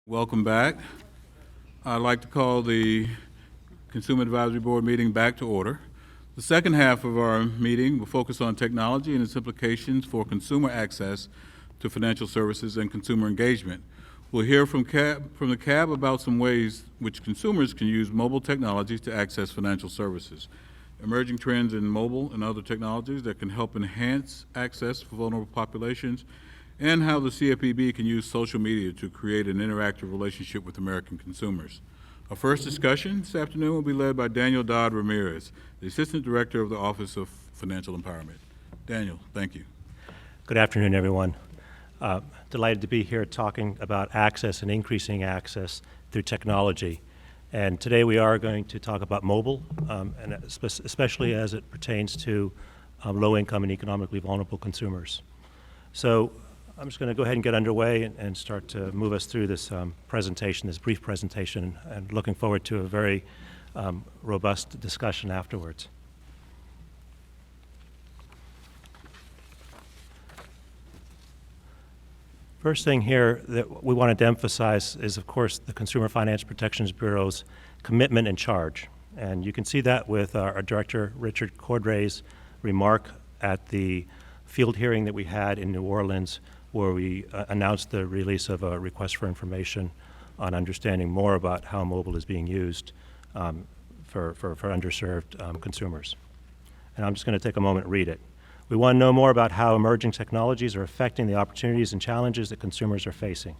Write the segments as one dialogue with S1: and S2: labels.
S1: Welcome back. I'd like to call the Consumer Advisory Board meeting back to order. The second half of our meeting will focus on technology and its implications for consumer access to financial services and consumer engagement. We'll hear from the CAB about some ways which consumers can use mobile technologies to access financial services, emerging trends in mobile and other technologies that can help enhance access for vulnerable populations, and how the CFPB can use social media to create an interactive relationship with American consumers. Our first discussion this afternoon will be led by Daniel Dodd Ramirez, the Assistant Director of the Office of Financial Empowerment. Daniel, thank you.
S2: Good afternoon, everyone. Delighted to be here talking about access and increasing access through technology. And today we are going to talk about mobile, and especially as it pertains to low-income and economically vulnerable consumers. So I'm just going to go ahead and get underway and start to move us through this presentation, this brief presentation, and looking forward to a very robust discussion afterwards. First thing here that we wanted to emphasize is, of course, the Consumer Finance Protections Bureau's commitment and charge. And you can see that with our Director, Richard Cordray's remark at the field hearing that we had in New Orleans, where we announced the release of a request for information on understanding more about how mobile is being used for underserved consumers. And I'm just going to take a moment and read it. We want to know more about how emerging technologies are affecting the opportunities and challenges that consumers are facing,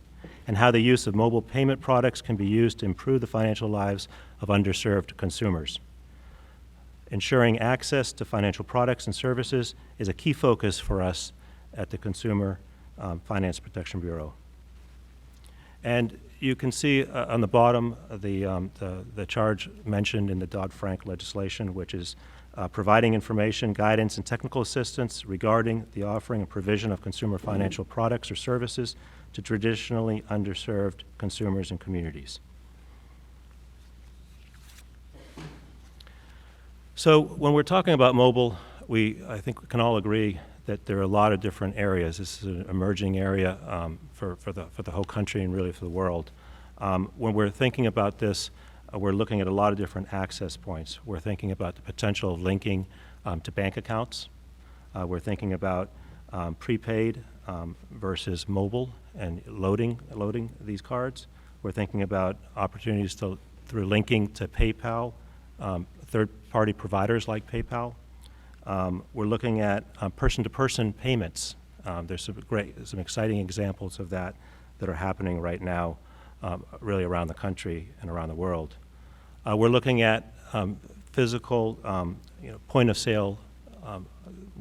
S2: and how the use of mobile payment products can be used to improve the financial lives of underserved consumers. Ensuring access to financial products and services is a key focus for us at the Consumer Finance Protection Bureau. And you can see on the bottom the charge mentioned in the Dodd-Frank legislation, which is providing information, guidance, and technical assistance regarding the offering and provision of consumer financial products or services to traditionally underserved consumers and communities. So when we're talking about mobile, I think we can all agree that there are a lot of different areas. This is an emerging area for the whole country and really for the world. When we're thinking about this, we're looking at a lot of different access points. We're thinking about the potential of linking to bank accounts. We're thinking about prepaid versus mobile and loading these cards. We're thinking about opportunities through linking to PayPal, third-party providers like PayPal. We're looking at person-to-person payments. There's some exciting examples of that are happening right now, really around the country and around the world. We're looking at physical, point of sale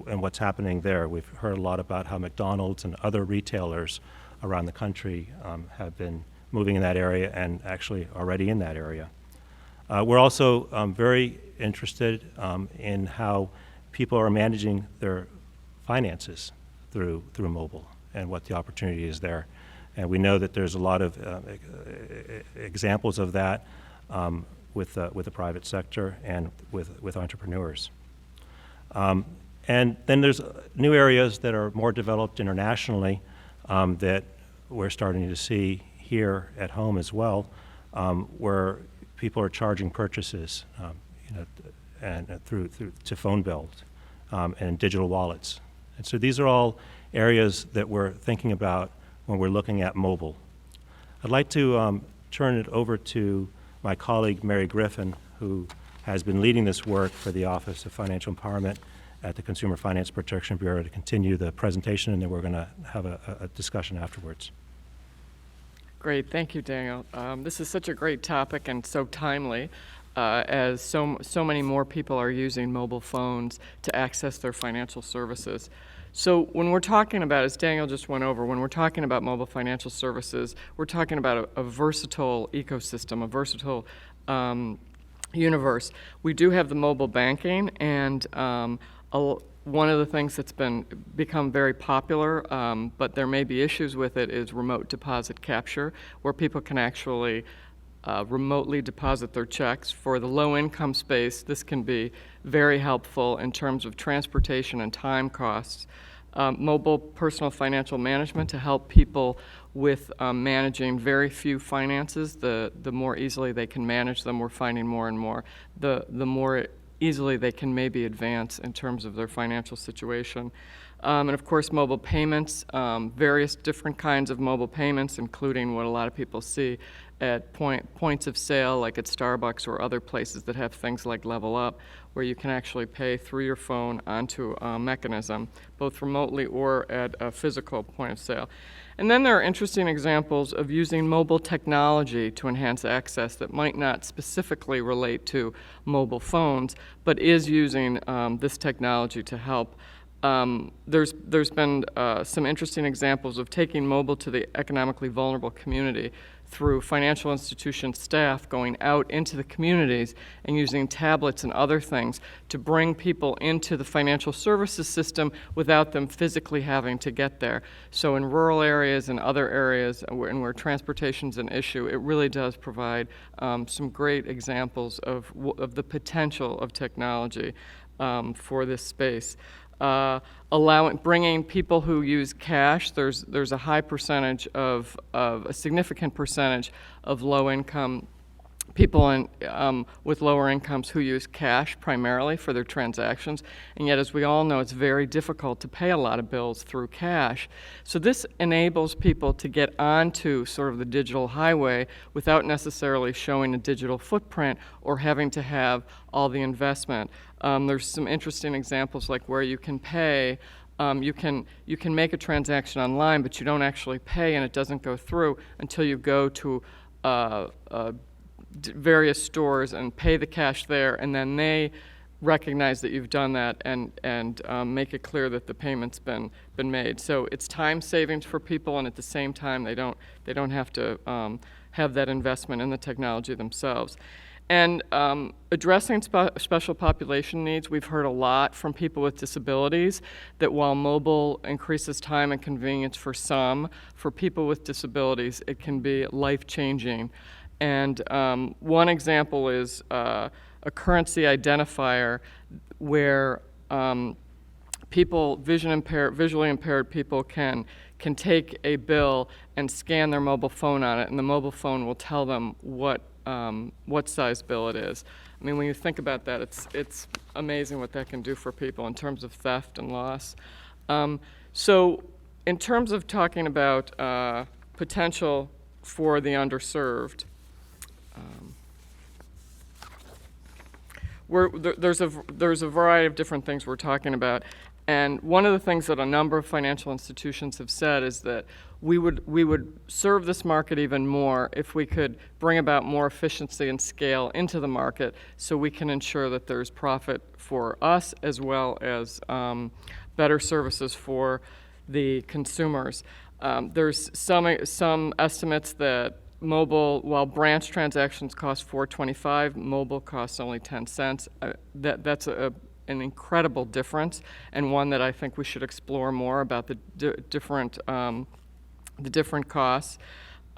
S2: and what's happening there. We've heard a lot about how McDonald's and other retailers around the country have been moving in that area and actually already in that area. We're also very interested in how people are managing their finances through mobile and what the opportunity is there. And we know that there's a lot of examples of that with the private sector and with entrepreneurs. And then there's new areas that are more developed internationally that we're starting to see here at home as well, where people are charging purchases, and through to phone bills and digital wallets. And so these are all areas that we're thinking about when we're looking at mobile. I'd like to turn it over to my colleague, Mary Griffin, who has been leading this work for the Office of Financial Empowerment at the Consumer Finance Protection Bureau, to continue the presentation, and then we're going to have a discussion afterwards.
S3: Great, thank you, Daniel. This is such a great topic and so timely, as so many more people are using mobile phones to access their financial services. So when we're talking about, as Daniel just went over, when we're talking about mobile financial services, we're talking about a versatile ecosystem, a versatile universe. We do have the mobile banking, and one of the things that's become very popular, but there may be issues with it, is remote deposit capture, where people can actually remotely deposit their checks. For the low-income space, this can be very helpful in terms of transportation and time costs. mobile personal financial management to help people with managing very few finances. The more easily they can manage them, we're finding more and more, the more easily they can maybe advance in terms of their financial situation. And of course, mobile payments, various different kinds of mobile payments, including what a lot of people see at points of sale, like at Starbucks or other places that have things like Level Up, where you can actually pay through your phone onto a mechanism, both remotely or at a physical point of sale. And then there are interesting examples of using mobile technology to enhance access that might not specifically relate to mobile phones, but is using this technology to help. There's been some interesting examples of taking mobile to the economically vulnerable community through financial institution staff going out into the communities and using tablets and other things to bring people into the financial services system without them physically having to get there. So in rural areas and other areas where transportation's an issue, it really does provide some great examples of the potential of technology for this space. Bringing people who use cash. There's a high percentage of a significant percentage of low-income people with lower incomes who use cash primarily for their transactions, and yet, as we all know, it's very difficult to pay a lot of bills through cash. So this enables people to get onto sort of the digital highway without necessarily showing a digital footprint or having to have all the investment. There's some interesting examples like where you can pay. You can make a transaction online, but you don't actually pay, and it doesn't go through until you go to various stores and pay the cash there, and then they recognize that you've done that and make it clear that the payment's been made. So it's time savings for people, and at the same time they don't have to have that investment in the technology themselves. And addressing special population needs, we've heard a lot from people with disabilities that while mobile increases time and convenience for some, for people with disabilities, it can be life-changing. And one example is a currency identifier where visually impaired people can take a bill and scan their mobile phone on it, and the mobile phone will tell them what size bill it is. I mean, when you think about that, it's amazing what that can do for people in terms of theft and loss. So in terms of talking about potential for the underserved, there's a variety of different things we're talking about, and one of the things that a number of financial institutions have said is that we would serve this market even more if we could bring about more efficiency and scale into the market, so we can ensure that there's profit for us as well as better services for the consumers. There's some estimates that mobile, while branch transactions cost $4.25, mobile costs only 10 cents. That's an incredible difference, and one that I think we should explore more about the different costs.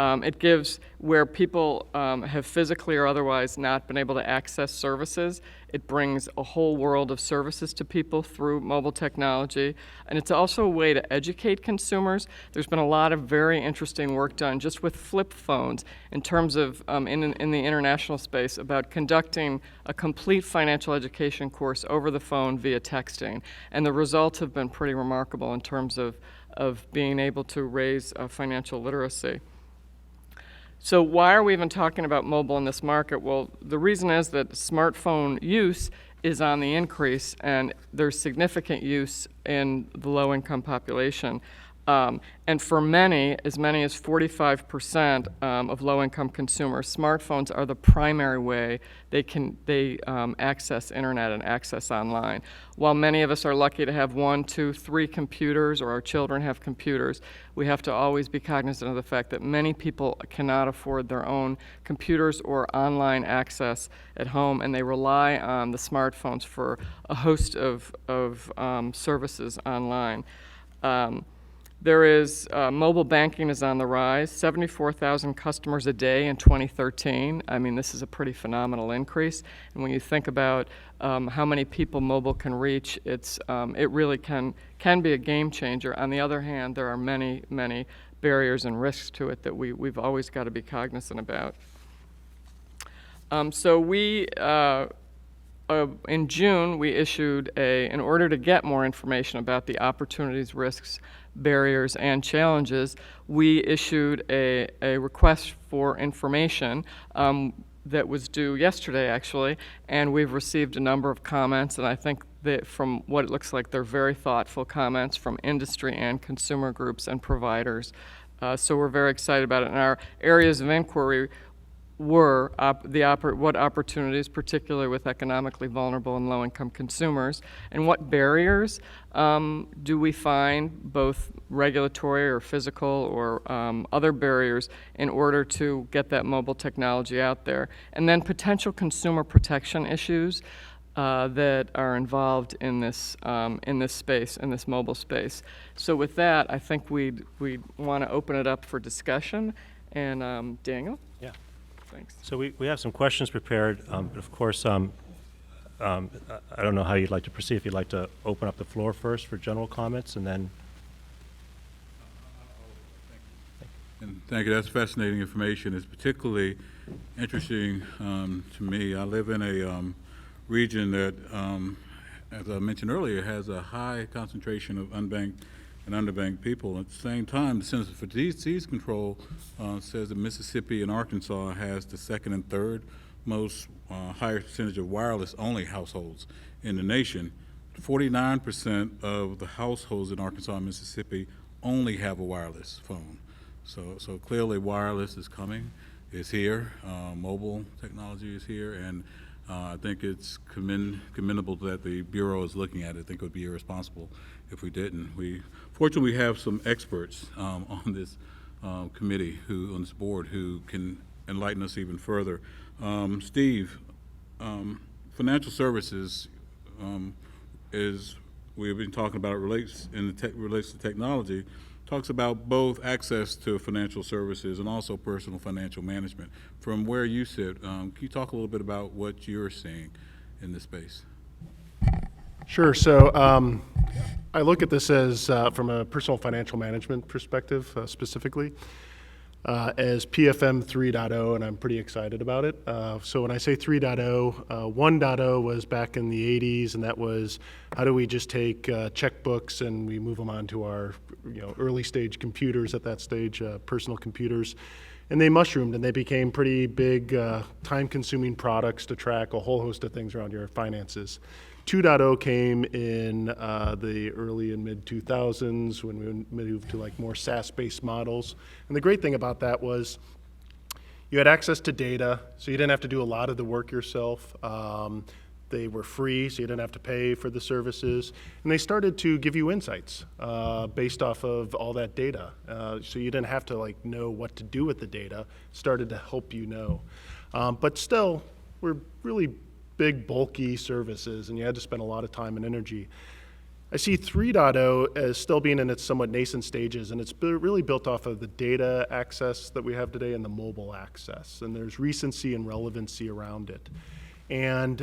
S3: It gives where people have physically or otherwise not been able to access services. It brings a whole world of services to people through mobile technology. And it's also a way to educate consumers. There's been a lot of very interesting work done just with flip phones in terms of, in the international space, about conducting a complete financial education course over the phone via texting. And the results have been pretty remarkable in terms of being able to raise financial literacy. So why are we even talking about mobile in this market? Well, the reason is that smartphone use is on the increase, and there's significant use in the low-income population. And for many as 45% of low-income consumers, smartphones are the primary way they access internet and access online. While many of us are lucky to have 1, 2, 3 computers, or our children have computers, we have to always be cognizant of the fact that many people cannot afford their own computers or online access at home, and they rely on the smartphones for a host of services online. There is, mobile banking is on the rise, 74,000 customers a day in 2013. I mean, this is a pretty phenomenal increase. And when you think about how many people mobile can reach, it really can be a game changer. On the other hand, there are many, many barriers and risks to it that we've always got to be cognizant about. In June, we issued in order to get more information about the opportunities, risks, barriers, and challenges, we issued a request for information that was due yesterday, actually, and we've received a number of comments, and I think that from what it looks like, they're very thoughtful comments from industry and consumer groups and providers. So we're very excited about it. And our areas of inquiry were what opportunities, particularly with economically vulnerable and low-income consumers, and what barriers do we find, both regulatory or physical or other barriers, in order to get that mobile technology out there, and then potential consumer protection issues that are involved in this space, in this mobile space. So with that, I think we'd want to open it up for discussion. And Daniel?
S2: Yeah.
S3: Thanks.
S2: So we have some questions prepared, but of course, I don't know how you'd like to proceed. If you'd like to open up the floor first for general comments, and then.
S1: And thank you. That's fascinating information. It's particularly interesting to me. I live in a region that, as I mentioned earlier, has a high concentration of unbanked and underbanked people. At the same time, the Centers for Disease Control says that Mississippi and Arkansas has the second and third most higher percentage of wireless-only households in the nation. 49% of the households in Arkansas and Mississippi only have a wireless phone. So clearly wireless is coming, it's here, mobile technology is here, and I think it's commendable that the Bureau is looking at it. I think it would be irresponsible if we didn't. Fortunately, we have some experts on this committee, on this board, who can enlighten us even further. Steve, financial services we've been talking about, relates to technology, talks about both access to financial services and also personal financial management. From where you sit, can you talk a little bit about what you're seeing in this space?
S4: Sure. So I look at this as, from a personal financial management perspective specifically, as PFM 3.0, and I'm pretty excited about it. So when I say 3.0, 1.0 was back in the 80s, and that was how do we just take checkbooks and we move them onto our early stage computers at that stage, personal computers. And they mushroomed, and they became pretty big, time-consuming products to track a whole host of things around your finances. 2.0 came in the early and mid-2000s when we moved to like more SaaS-based models. And the great thing about that was you had access to data, so you didn't have to do a lot of the work yourself. They were free, so you didn't have to pay for the services. And they started to give you insights based off of all that data. So you didn't have to know what to do with the data. It started to help you know. But still, we're really big, bulky services, and you had to spend a lot of time and energy. I see 3.0 as still being in its somewhat nascent stages, and it's really built off of the data access that we have today and the mobile access. And there's recency and relevancy around it. And,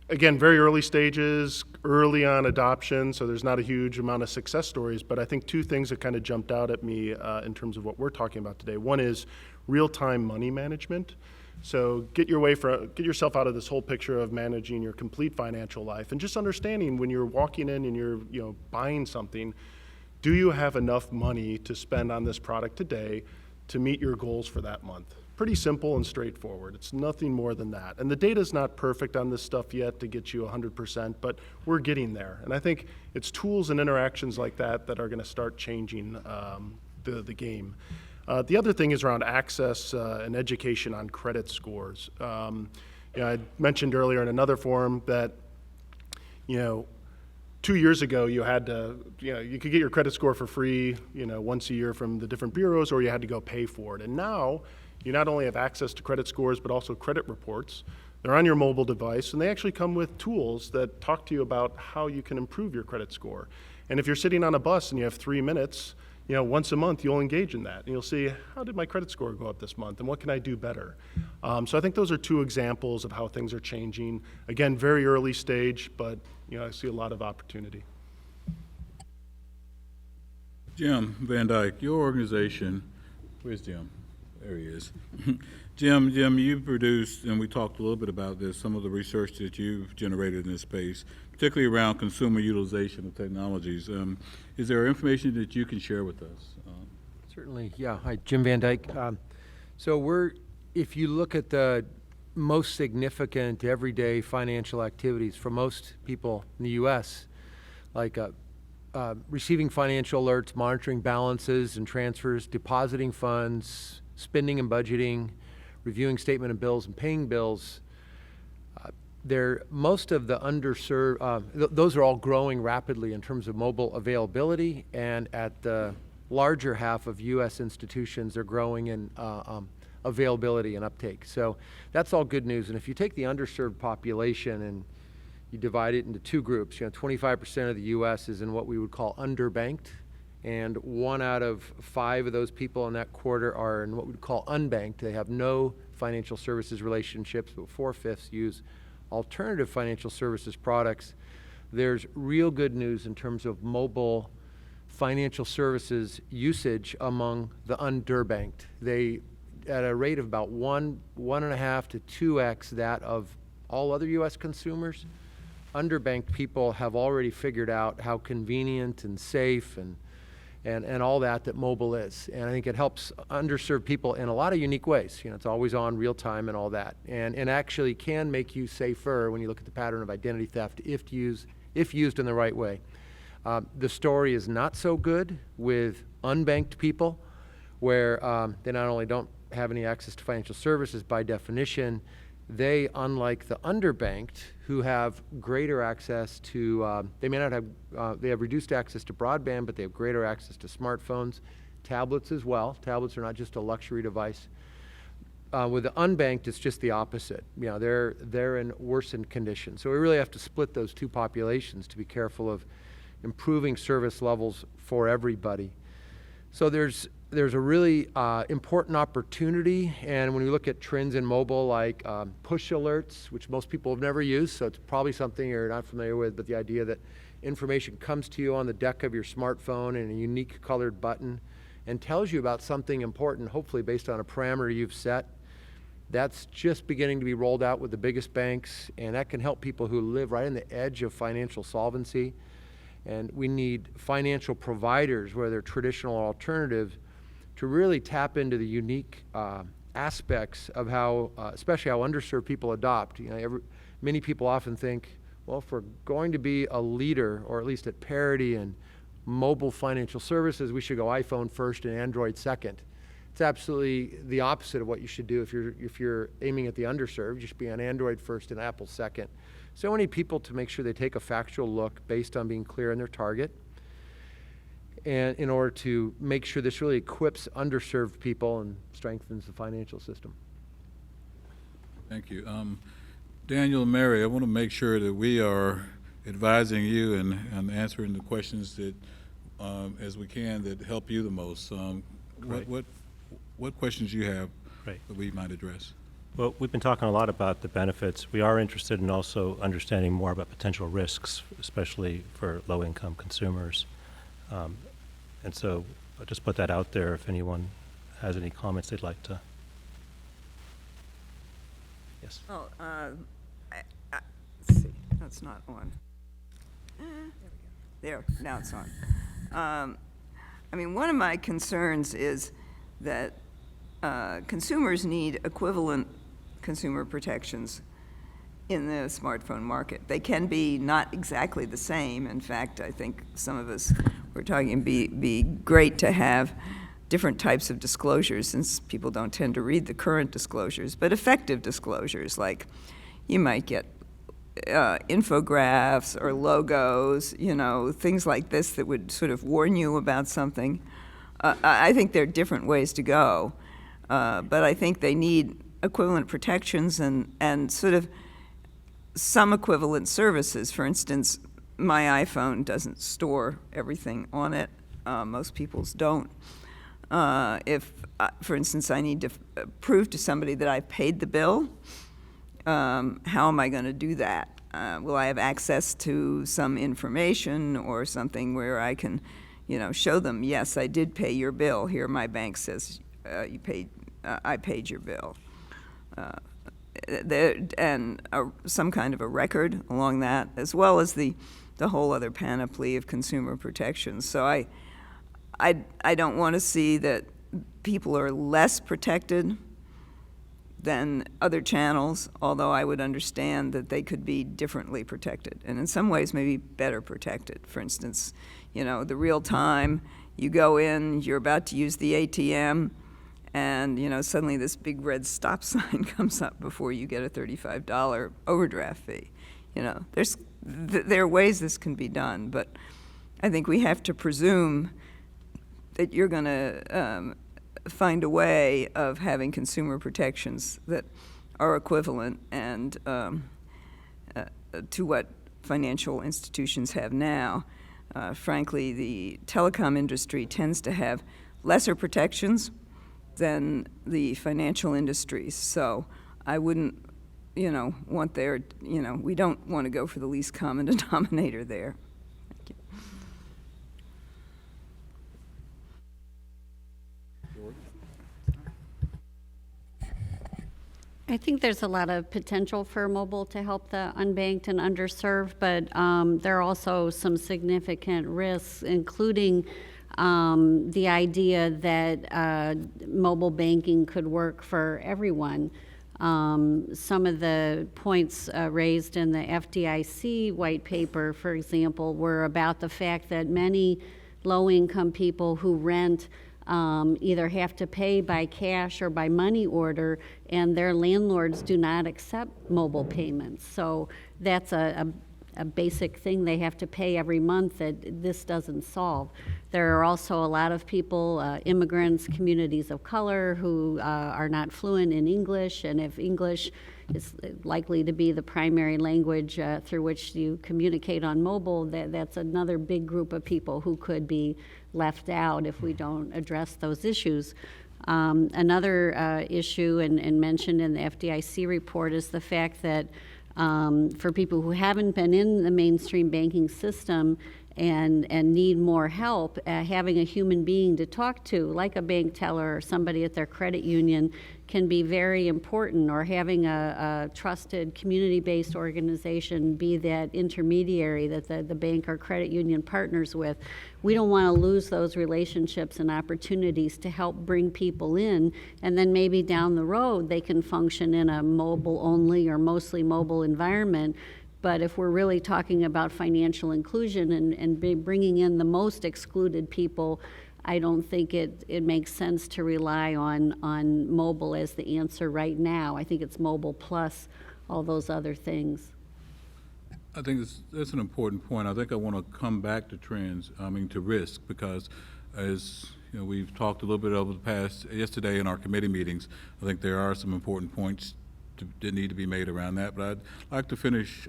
S4: again, very early stages, early on adoption, so there's not a huge amount of success stories, but I think two things that kind of jumped out at me in terms of what we're talking about today. One is real-time money management. So get yourself out of this whole picture of managing your complete financial life and just understanding when you're walking in and you're buying something, do you have enough money to spend on this product today to meet your goals for that month? Pretty simple and straightforward. It's nothing more than that. And the data's not perfect on this stuff yet to get you 100%, but we're getting there. And I think it's tools and interactions like that that are going to start changing the game. The other thing is around access and education on credit scores. I mentioned earlier in another forum that, 2 years ago you had to, you could get your credit score for free, once a year from the different bureaus, or you had to go pay for it. And now you not only have access to credit scores, but also credit reports. They're on your mobile device, and they actually come with tools that talk to you about how you can improve your credit score. And if you're sitting on a bus and you have 3 minutes, once a month you'll engage in that. And you'll see, how did my credit score go up this month? And what can I do better? So I think those are two examples of how things are changing. Again, very early stage, but I see a lot of opportunity.
S1: Jim Van Dyke, your organization, where's Jim? There he is. Jim, you produced, and we talked a little bit about this, some of the research that you've generated in this space, particularly around consumer utilization of technologies. Is there information that you can share with us?
S5: Certainly, yeah. Hi, Jim Van Dyke. If you look at the most significant everyday financial activities for most people in the U.S., like receiving financial alerts, monitoring balances and transfers, depositing funds, spending and budgeting, reviewing statement of bills and paying bills, most of the underserved, those are all growing rapidly in terms of mobile availability, and at the larger half of U.S. institutions, they're growing in availability and uptake. So that's all good news. And if you take the underserved population and you divide it into two groups, 25% of the U.S. is in what we would call underbanked, and 1 out of 5 of those people in that quarter are in what we'd call unbanked. They have no financial services relationships, but 4/5 use alternative financial services products. There's real good news in terms of mobile financial services usage among the underbanked. They, at a rate of about 1.5 to 2x that of all other U.S. consumers, underbanked people have already figured out how convenient and safe and all that mobile is. And I think it helps underserved people in a lot of unique ways. It's always on, real time, and all that. And actually can make you safer when you look at the pattern of identity theft if used in the right way. The story is not so good with unbanked people, where they not only don't have any access to financial services by definition, they, unlike the underbanked, who have greater access to, they may not have, they have reduced access to broadband, but they have greater access to smartphones, tablets as well. Tablets are not just a luxury device. With the unbanked, it's just the opposite. They're in worsened condition. So we really have to split those two populations to be careful of improving service levels for everybody. So there's a really important opportunity, and when we look at trends in mobile like push alerts, which most people have never used, so it's probably something you're not familiar with, but the idea that information comes to you on the deck of your smartphone in a unique colored button and tells you about something important, hopefully based on a parameter you've set. That's just beginning to be rolled out with the biggest banks, and that can help people who live right on the edge of financial solvency. And we need financial providers, whether they're traditional or alternative, to really tap into the unique aspects of how, especially how underserved people adopt. Many people often think, well, if we're going to be a leader, or at least at parity in mobile financial services, we should go iPhone first and Android second. It's absolutely the opposite of what you should do if you're aiming at the underserved. You should be on Android first and Apple second. So many people to make sure they take a factual look based on being clear in their target, and in order to make sure this really equips underserved people and strengthens the financial system.
S1: Thank you. Daniel and Mary, I want to make sure that we are advising you and answering the questions that, as we can, that help you the most.
S2: Great.
S1: What questions do you have
S2: Right.
S1: that we might address?
S2: Well, we've been talking a lot about the benefits. We are interested in also understanding more about potential risks, especially for low-income consumers. And so I'll just put that out there if anyone has any comments they'd like to. Yes.
S6: Oh, let's see, that's not on. There, now it's on. I mean, one of my concerns is that consumers need equivalent consumer protections in the smartphone market. They can be not exactly the same. In fact, I think some of us were talking it'd be great to have different types of disclosures, since people don't tend to read the current disclosures, but effective disclosures, like you might get infographs or logos, things like this that would sort of warn you about something. I think there are different ways to go, but I think they need equivalent protections and sort of some equivalent services. For instance, my iPhone doesn't store everything on it. Most people's don't. If, for instance, I need to prove to somebody that I've paid the bill, how am I going to do that? Will I have access to some information or something where I can, show them, yes, I did pay your bill. Here, my bank says I paid your bill. Some kind of a record along that, as well as the whole other panoply of consumer protections. So I don't want to see that people are less protected than other channels, although I would understand that they could be differently protected, and in some ways maybe better protected. For instance, the real time, you go in, you're about to use the ATM, and suddenly this big red stop sign comes up before you get a $35 overdraft fee. There are ways this can be done, but I think we have to presume that you're going to find a way of having consumer protections that are equivalent and to what financial institutions have now. Frankly, the telecom industry tends to have lesser protections than the financial industries. So I wouldn't, want their, we don't want to go for the least common denominator there. Thank you.
S7: I think there's a lot of potential for mobile to help the unbanked and underserved, but there are also some significant risks, including the idea that mobile banking could work for everyone. Some of the points raised in the FDIC white paper, for example, were about the fact that many low-income people who rent either have to pay by cash or by money order, and their landlords do not accept mobile payments. So that's a basic thing they have to pay every month that this doesn't solve. There are also a lot of people, immigrants, communities of color, who are not fluent in English, and if English is likely to be the primary language through which you communicate on mobile, that's another big group of people who could be left out if we don't address those issues. Another issue, and mentioned in the FDIC report, is the fact that for people who haven't been in the mainstream banking system and need more help, having a human being to talk to, like a bank teller or somebody at their credit union, can be very important, or having a trusted community-based organization be that intermediary that the bank or credit union partners with. We don't want to lose those relationships and opportunities to help bring people in, and then maybe down the road they can function in a mobile-only or mostly mobile environment. But if we're really talking about financial inclusion and bringing in the most excluded people, I don't think it makes sense to rely on mobile as the answer right now. I think it's mobile plus all those other things.
S1: I think that's an important point. I think I want to come back to to risk, because as we've talked a little bit over the past, yesterday in our committee meetings, I think there are some important points that need to be made around that. But I'd like to finish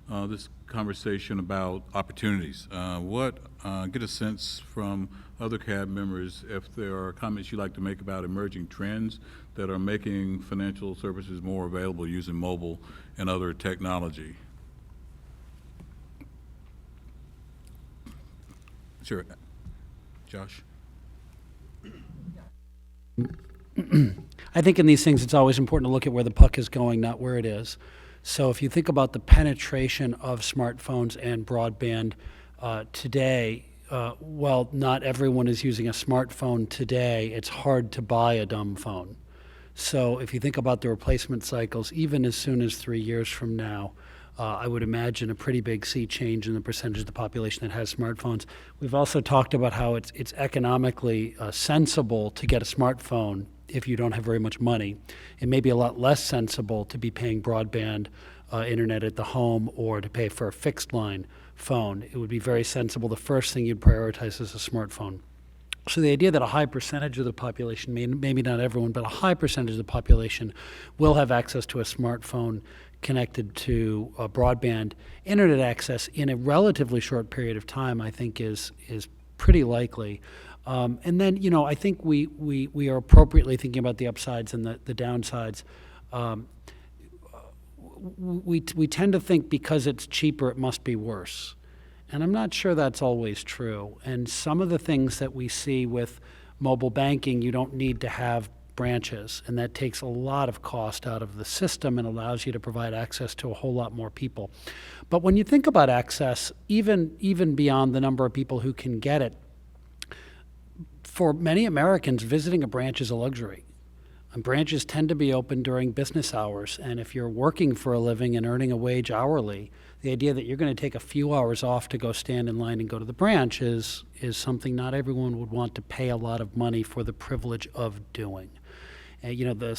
S1: this conversation about opportunities. Get a sense from other CAB members if there are comments you'd like to make about emerging trends that are making financial services more available using mobile and other technology. Sure. Josh?
S8: I think in these things it's always important to look at where the puck is going, not where it is. So if you think about the penetration of smartphones and broadband today, well, not everyone is using a smartphone today. It's hard to buy a dumb phone. So if you think about the replacement cycles, even as soon as 3 years from now, I would imagine a pretty big sea change in the percentage of the population that has smartphones. We've also talked about how it's economically sensible to get a smartphone if you don't have very much money. It may be a lot less sensible to be paying broadband internet at the home or to pay for a fixed line phone. It would be very sensible. The first thing you'd prioritize is a smartphone. So the idea that a high percentage of the population, maybe not everyone, but a high percentage of the population will have access to a smartphone connected to broadband internet access in a relatively short period of time, I think is pretty likely. And then, I think we are appropriately thinking about the upsides and the downsides. We tend to think because it's cheaper, it must be worse. And I'm not sure that's always true. And some of the things that we see with mobile banking, you don't need to have branches, and that takes a lot of cost out of the system and allows you to provide access to a whole lot more people. But when you think about access, even beyond the number of people who can get it, for many Americans, visiting a branch is a luxury. And branches tend to be open during business hours, and if you're working for a living and earning a wage hourly, the idea that you're going to take a few hours off to go stand in line and go to the branch is something not everyone would want to pay a lot of money for the privilege of doing. The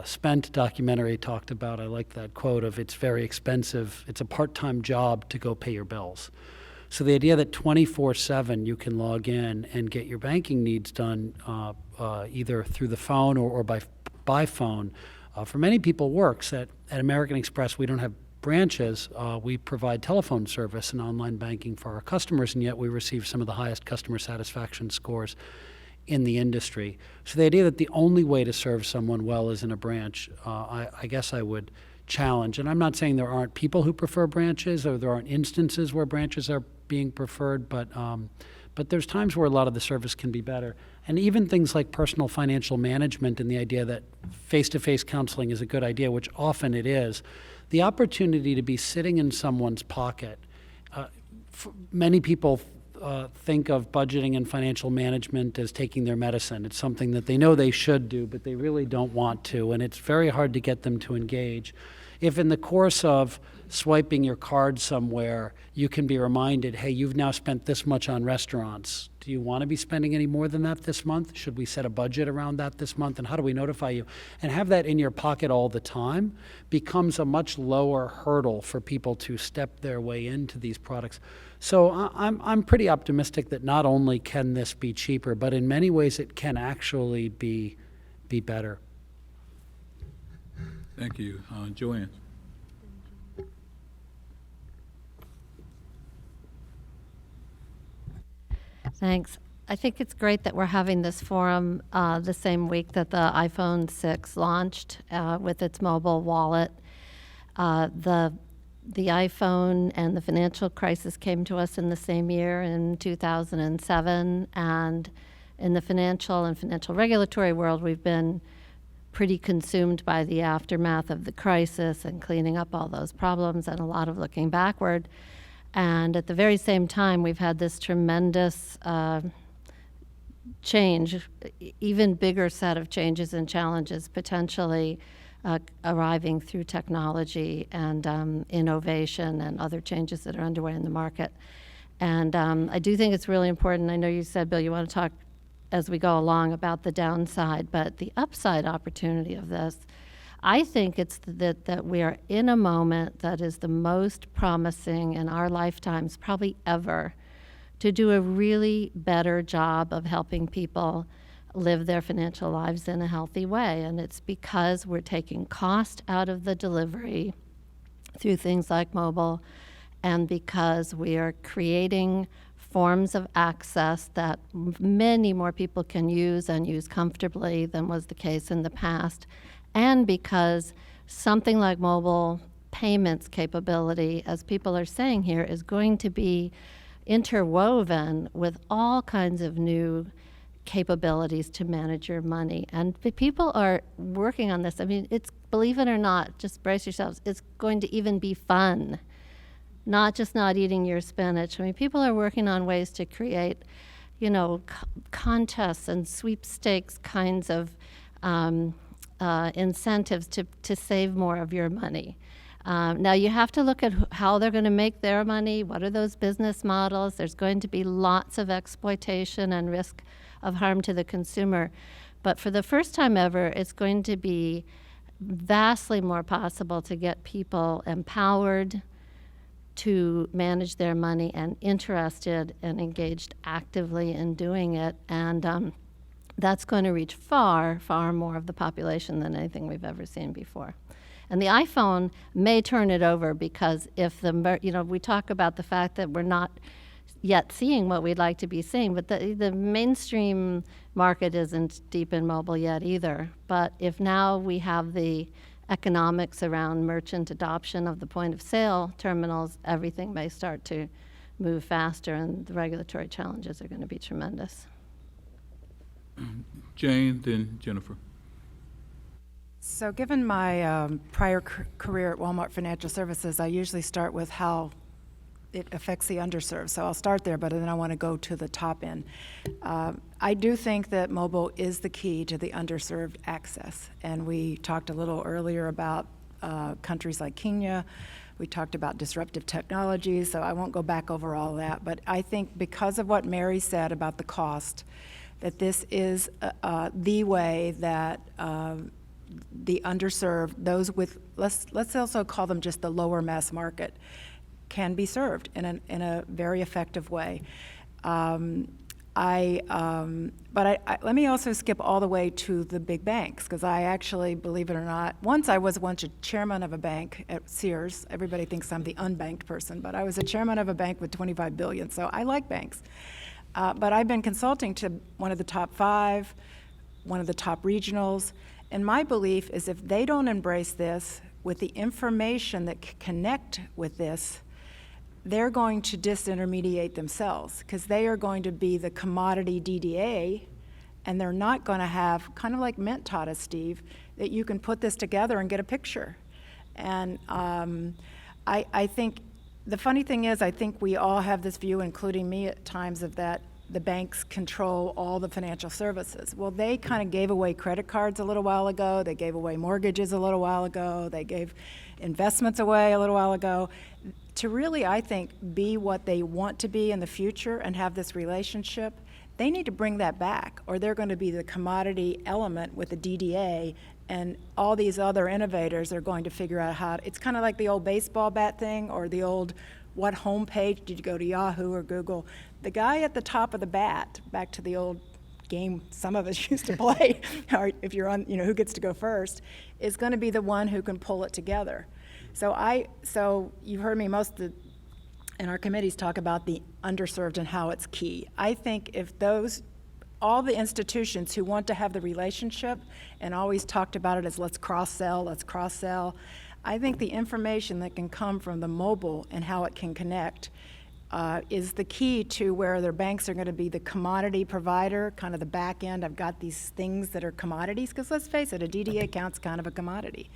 S8: Spent documentary talked about, I like that quote of, it's very expensive, it's a part-time job to go pay your bills. So the idea that 24/7 you can log in and get your banking needs done either through the phone or by phone, for many people works. At American Express, we don't have branches. We provide telephone service and online banking for our customers, and yet we receive some of the highest customer satisfaction scores in the industry. So the idea that the only way to serve someone well is in a branch, I guess I would challenge. And I'm not saying there aren't people who prefer branches or there aren't instances where branches are being preferred, but there's times where a lot of the service can be better. And even things like personal financial management and the idea that face-to-face counseling is a good idea, which often it is, the opportunity to be sitting in someone's pocket. Many people think of budgeting and financial management as taking their medicine. It's something that they know they should do, but they really don't want to, and it's very hard to get them to engage. If in the course of swiping your card somewhere, you can be reminded, hey, you've now spent this much on restaurants. Do you want to be spending any more than that this month? Should we set a budget around that this month? And how do we notify you? And have that in your pocket all the time becomes a much lower hurdle for people to step their way into these products. So I'm pretty optimistic that not only can this be cheaper, but in many ways it can actually be better.
S1: Thank you. Joanne?
S9: Thanks. I think it's great that we're having this forum the same week that the iPhone 6 launched with its mobile wallet. The iPhone and the financial crisis came to us in the same year in 2007, and in the financial and financial regulatory world, we've been pretty consumed by the aftermath of the crisis and cleaning up all those problems and a lot of looking backward. And at the very same time, we've had this tremendous change, even bigger set of changes and challenges potentially arriving through technology and innovation and other changes that are underway in the market. And I do think it's really important. I know you said, Bill, you want to talk as we go along about the downside, but the upside opportunity of this, I think it's that we are in a moment that is the most promising in our lifetimes, probably ever, to do a really better job of helping people live their financial lives in a healthy way. And it's because we're taking cost out of the delivery through things like mobile, and because we are creating forms of access that many more people can use and use comfortably than was the case in the past, and because something like mobile payments capability, as people are saying here, is going to be interwoven with all kinds of new capabilities to manage your money. And people are working on this. I mean, it's, believe it or not, just brace yourselves, it's going to even be fun, not just not eating your spinach. I mean, people are working on ways to create, contests and sweepstakes kinds of incentives to save more of your money. Now, you have to look at how they're going to make their money. What are those business models? There's going to be lots of exploitation and risk of harm to the consumer. But for the first time ever, it's going to be vastly more possible to get people empowered, to manage their money and interested and engaged actively in doing it. And that's going to reach far, far more of the population than anything we've ever seen before. And the iPhone may turn it over, because if we talk about the fact that we're not yet seeing what we'd like to be seeing, but the mainstream market isn't deep in mobile yet either. But if now we have the economics around merchant adoption of the point of sale terminals, everything may start to move faster, and the regulatory challenges are going to be tremendous.
S1: Jane, then Jennifer.
S10: So given my prior career at Walmart Financial Services, I usually start with how it affects the underserved. So I'll start there, but then I want to go to the top end. I do think that mobile is the key to the underserved access. And we talked a little earlier about countries like Kenya. We talked about disruptive technologies, so I won't go back over all that. But I think because of what Mary said about the cost, that this is the way that the underserved, those with, let's also call them just the lower mass market, can be served in a very effective way. But let me also skip all the way to the big banks, because I actually, believe it or not, I was once a chairman of a bank at Sears. Everybody thinks I'm the unbanked person, but I was a chairman of a bank with $25 billion, so I like banks. But I've been consulting to one of the top 5, one of the top regionals, and my belief is if they don't embrace this with the information that can connect with this, they're going to disintermediate themselves, because they are going to be the commodity DDA, and they're not going to have, kind of like Mint taught us, Steve, that you can put this together and get a picture. And I think the funny thing is, I think we all have this view, including me at times, of that the banks control all the financial services. Well, they kind of gave away credit cards a little while ago. They gave away mortgages a little while ago. They gave investments away a little while ago. To really, I think, be what they want to be in the future and have this relationship, they need to bring that back, or they're going to be the commodity element with the DDA, and all these other innovators are going to figure out how it's kind of like the old baseball bat thing, or the old, what homepage did you go to, Yahoo or Google? The guy at the top of the bat, back to the old game some of us used to play, or if you're on, who gets to go first, is going to be the one who can pull it together. So you've heard me in our committees talk about the underserved and how it's key. I think if all the institutions who want to have the relationship and always talked about it as let's cross-sell, I think the information that can come from the mobile and how it can connect is the key to where their banks are going to be the commodity provider, kind of the back end. I've got these things that are commodities, because let's face it, a DDA account's kind of a commodity.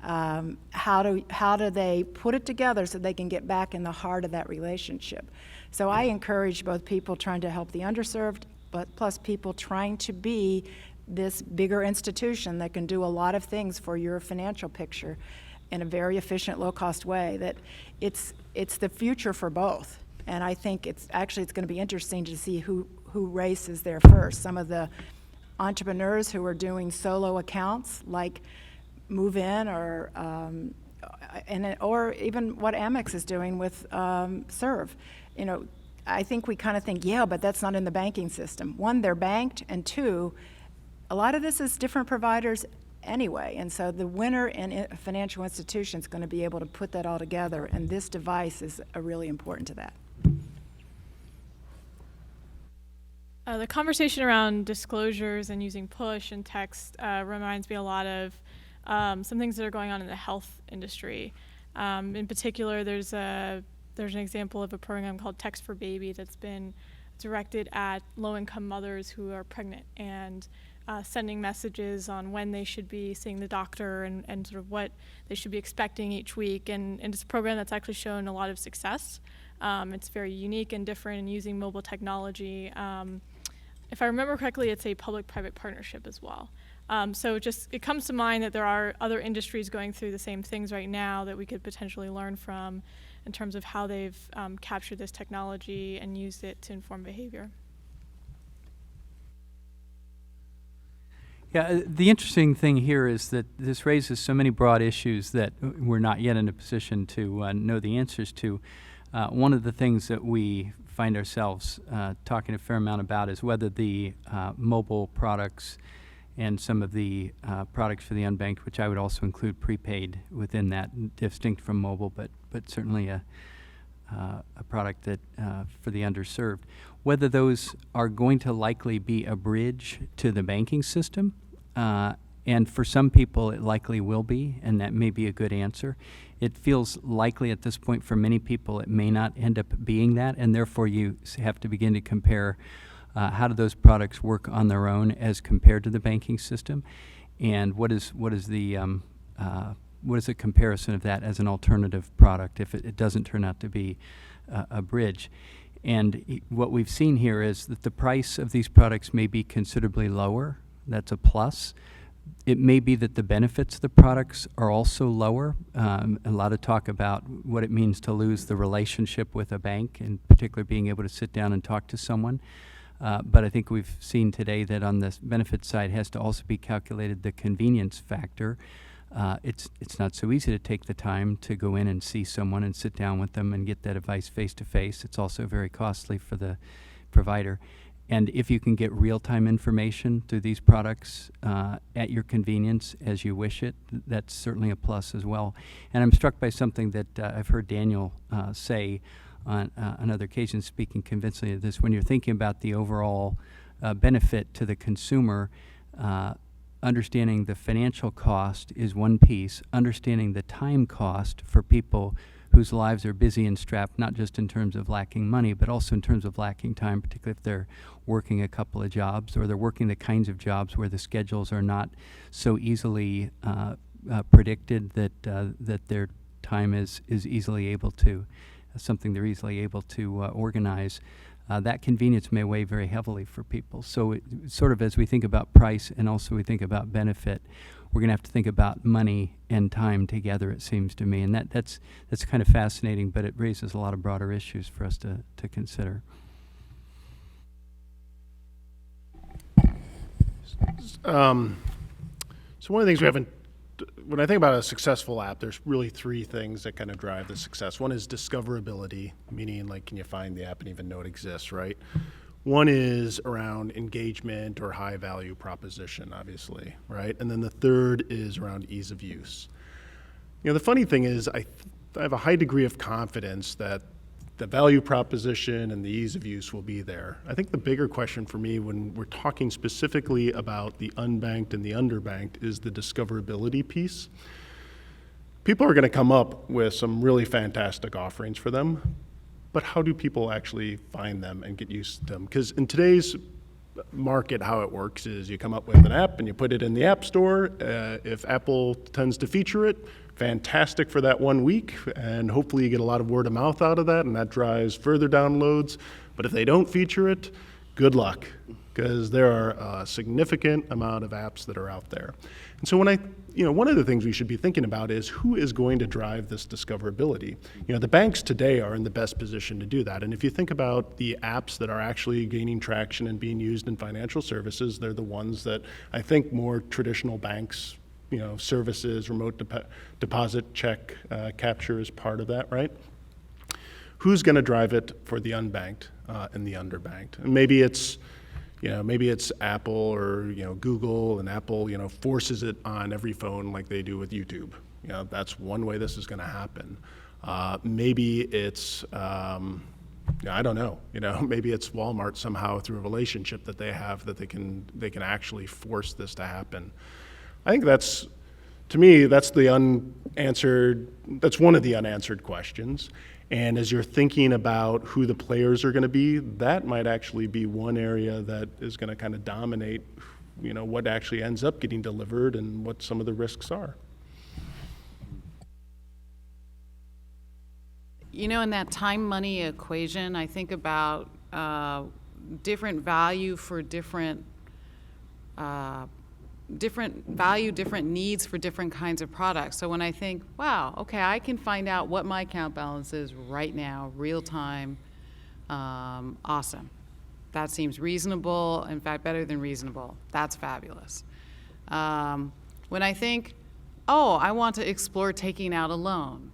S10: How do they put it together so they can get back in the heart of that relationship? So I encourage both people trying to help the underserved, but plus people trying to be this bigger institution that can do a lot of things for your financial picture in a very efficient, low-cost way, that it's the future for both. And I think it's going to be interesting to see who races there first. Some of the entrepreneurs who are doing solo accounts, like Move In, or even what Amex is doing with Serve. I think we kind of think, yeah, but that's not in the banking system. One, they're banked, and two, a lot of this is different providers anyway, and so the winner in financial institution is going to be able to put that all together, and this device is really important to that.
S11: The conversation around disclosures and using push and text reminds me a lot of some things that are going on in the health industry. In particular, there's an example of a program called Text for Baby that's been directed at low-income mothers who are pregnant, and sending messages on when they should be seeing the doctor and sort of what they should be expecting each week. And it's a program that's actually shown a lot of success. It's very unique and different in using mobile technology. If I remember correctly, it's a public-private partnership as well. So it comes to mind that there are other industries going through the same things right now that we could potentially learn from in terms of how they've captured this technology and used it to inform behavior.
S12: Yeah, the interesting thing here is that this raises so many broad issues that we're not yet in a position to know the answers to. One of the things that we find ourselves talking a fair amount about is whether the mobile products and some of the products for the unbanked, which I would also include prepaid within that, distinct from mobile, but certainly a product that for the underserved, whether those are going to likely be a bridge to the banking system. And for some people, it likely will be, and that may be a good answer. It feels likely at this point for many people it may not end up being that, and therefore you have to begin to compare how do those products work on their own as compared to the banking system, and what is the comparison of that as an alternative product if it doesn't turn out to be a bridge. And what we've seen here is that the price of these products may be considerably lower. That's a plus. It may be that the benefits of the products are also lower. A lot of talk about what it means to lose the relationship with a bank, in particular being able to sit down and talk to someone. But I think we've seen today that on the benefit side has to also be calculated the convenience factor. It's not so easy to take the time to go in and see someone and sit down with them and get that advice face to face. It's also very costly for the provider. And if you can get real-time information through these products at your convenience as you wish it, that's certainly a plus as well. And I'm struck by something that I've heard Daniel say on other occasions, speaking convincingly of this. When you're thinking about the overall benefit to the consumer, understanding the financial cost is one piece. Understanding the time cost for people whose lives are busy and strapped, not just in terms of lacking money, but also in terms of lacking time, particularly if they're working a couple of jobs or they're working the kinds of jobs where the schedules are not so easily predicted that their time is easily able to, something they're easily able to organize. That convenience may weigh very heavily for people. So sort of as we think about price and also we think about benefit, we're going to have to think about money and time together, it seems to me. And that's kind of fascinating, but it raises a lot of broader issues for us to consider.
S4: So one of the things we haven't, when I think about a successful app, there's really three things that kind of drive the success. One is discoverability, meaning like, can you find the app and even know it exists, right? One is around engagement or high value proposition, obviously, right? And then the third is around ease of use. You know, the funny thing is I have a high degree of confidence that the value proposition and the ease of use will be there. I think the bigger question for me when we're talking specifically about the unbanked and the underbanked is the discoverability piece. People are going to come up with some really fantastic offerings for them, but how do people actually find them and get used to them? Because in today's market, how it works is you come up with an app and you put it in the App Store. If Apple tends to feature it, fantastic for that 1 week, and hopefully you get a lot of word of mouth out of that, and that drives further downloads. But if they don't feature it, good luck, because there are a significant amount of apps that are out there. And so one of the things we should be thinking about is who is going to drive this discoverability. You know, the banks today are in the best position to do that. And if you think about the apps that are actually gaining traction and being used in financial services, they're the ones that I think more traditional banks, you know, services, remote deposit check capture is part of that, right? Who's going to drive it for the unbanked and the underbanked? And maybe it's Apple or, you know, Google, and Apple, you know, forces it on every phone like they do with YouTube. You know, that's one way this is going to happen. Maybe it's, I don't know, you know, maybe it's Walmart somehow through a relationship that they have that they can actually force this to happen. I think to me, that's one of the unanswered questions. And as you're thinking about who the players are going to be, that might actually be one area that is going to kind of dominate, you know, what actually ends up getting delivered and what some of the risks are.
S13: You know, in that time-money equation, I think about different value for different needs for different kinds of products. So when I think, wow, okay, I can find out what my account balance is right now, real time, awesome. That seems reasonable, in fact, better than reasonable. That's fabulous. When I think, oh, I want to explore taking out a loan,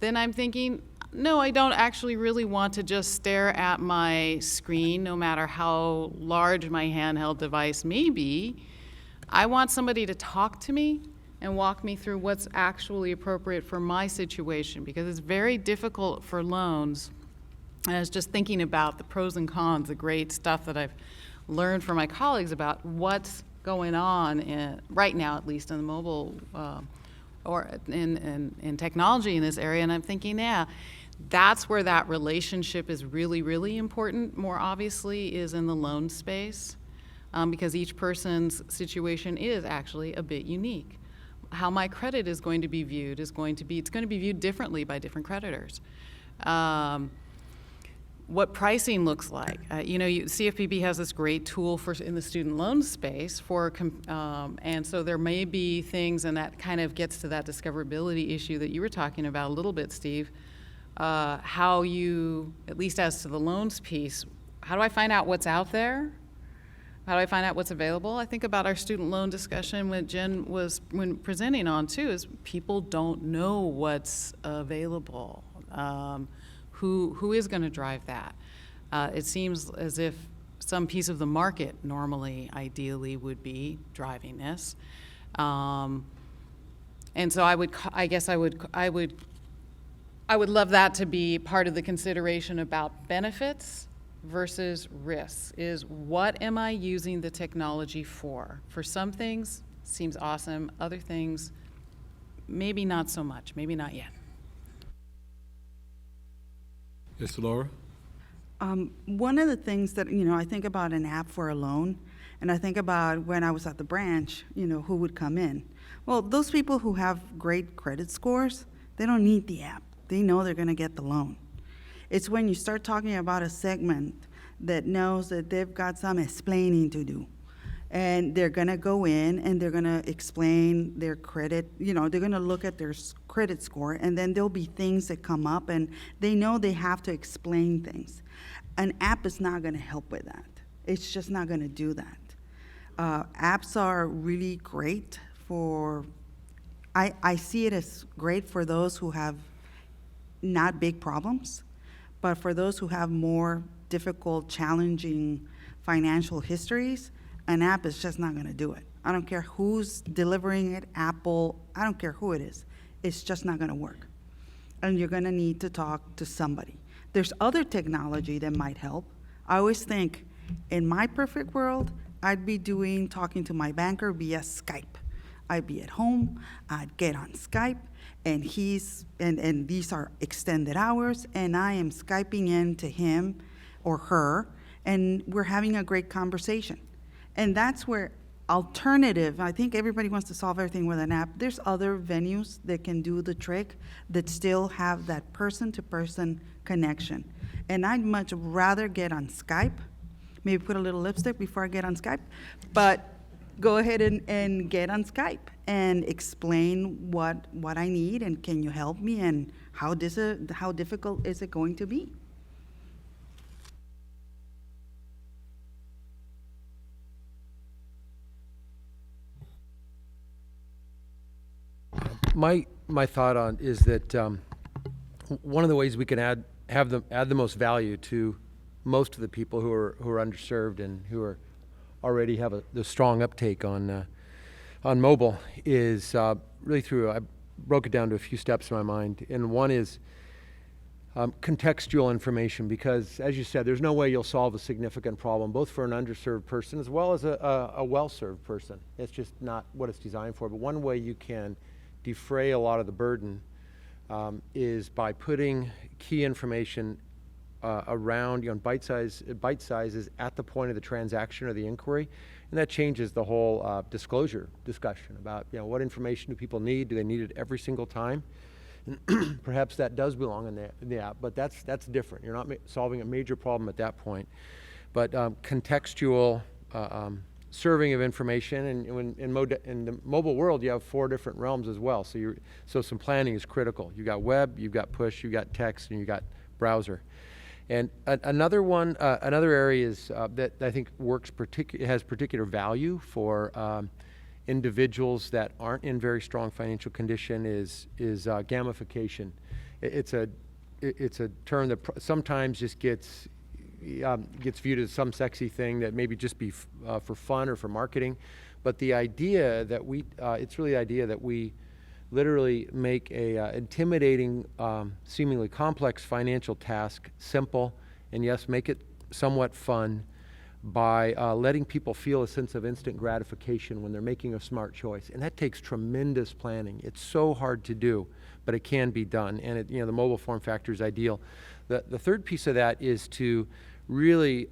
S13: then I'm thinking, no, I don't actually really want to just stare at my screen, no matter how large my handheld device may be. I want somebody to talk to me and walk me through what's actually appropriate for my situation, because it's very difficult for loans. And I was just thinking about the pros and cons, the great stuff that I've learned from my colleagues about what's going on right now, at least in the mobile or in technology in this area. And I'm thinking, yeah, that's where that relationship is really, really important. More obviously is in the loan space, because each person's situation is actually a bit unique. How my credit is going to be viewed it's going to be viewed differently by different creditors. What pricing looks like. CFPB has this great tool in the student loan space and so there may be things, and that kind of gets to that discoverability issue that you were talking about a little bit, Steve. How you, at least as to the loans piece, how do I find out what's out there? How do I find out what's available? I think about our student loan discussion when Jen was presenting on too, is people don't know what's available. Who is going to drive that? It seems as if some piece of the market normally, ideally, would be driving this. And so I would love that to be part of the consideration about benefits versus risks, is what am I using the technology for? For some things, seems awesome. Other things, maybe not so much, maybe not yet.
S1: Yes, Laura?
S14: One of the things that, I think about an app for a loan, and I think about when I was at the branch, who would come in. Well, those people who have great credit scores, they don't need the app. They know they're going to get the loan. It's when you start talking about a segment that knows that they've got some explaining to do. And they're going to go in and they're going to explain their credit. They're going to look at their credit score, and then there'll be things that come up, and they know they have to explain things. An app is not going to help with that. It's just not going to do that. Apps are really great for, I see it as great for those who have not big problems, but for those who have more difficult, challenging financial histories, an app is just not going to do it. I don't care who's delivering it, Apple, I don't care who it is. It's just not going to work. And you're going to need to talk to somebody. There's other technology that might help. I always think, in my perfect world, I'd be talking to my banker via Skype. I'd be at home, I'd get on Skype, and and these are extended hours, and I am Skyping in to him or her, and we're having a great conversation. And that's where alternative, I think everybody wants to solve everything with an app. There's other venues that can do the trick that still have that person-to-person connection. And I'd much rather get on Skype, maybe put a little lipstick before I get on Skype, but go ahead and get on Skype and explain what I need, and can you help me, and how difficult is it going to be?
S5: My thought on is that one of the ways we can add the most value to most of the people who are underserved and who are already have the strong uptake on mobile is really through, I broke it down to a few steps in my mind, and one is contextual information, because as you said, there's no way you'll solve a significant problem, both for an underserved person as well as a well-served person. It's just not what it's designed for. But one way you can defray a lot of the burden is by putting key information around, bite sizes at the point of the transaction or the inquiry, and that changes the whole disclosure discussion about what information do people need? Do they need it every single time? And perhaps that does belong in the app, but that's different. You're not solving a major problem at that point. But contextual serving of information, and in the mobile world, you have 4 different realms as well. So some planning is critical. You got web, you've got push, you got text, and you got browser. And another area is that I think has particular value for individuals that aren't in very strong financial condition is gamification. It's a term that sometimes just gets viewed as some sexy thing that maybe just be for fun or for marketing. But the idea that it's really the idea that we literally make a intimidating, seemingly complex financial task simple, and yes, make it somewhat fun by letting people feel a sense of instant gratification when they're making a smart choice. And that takes tremendous planning. It's so hard to do, but it can be done. And the mobile form factor is ideal. The third piece of that is to really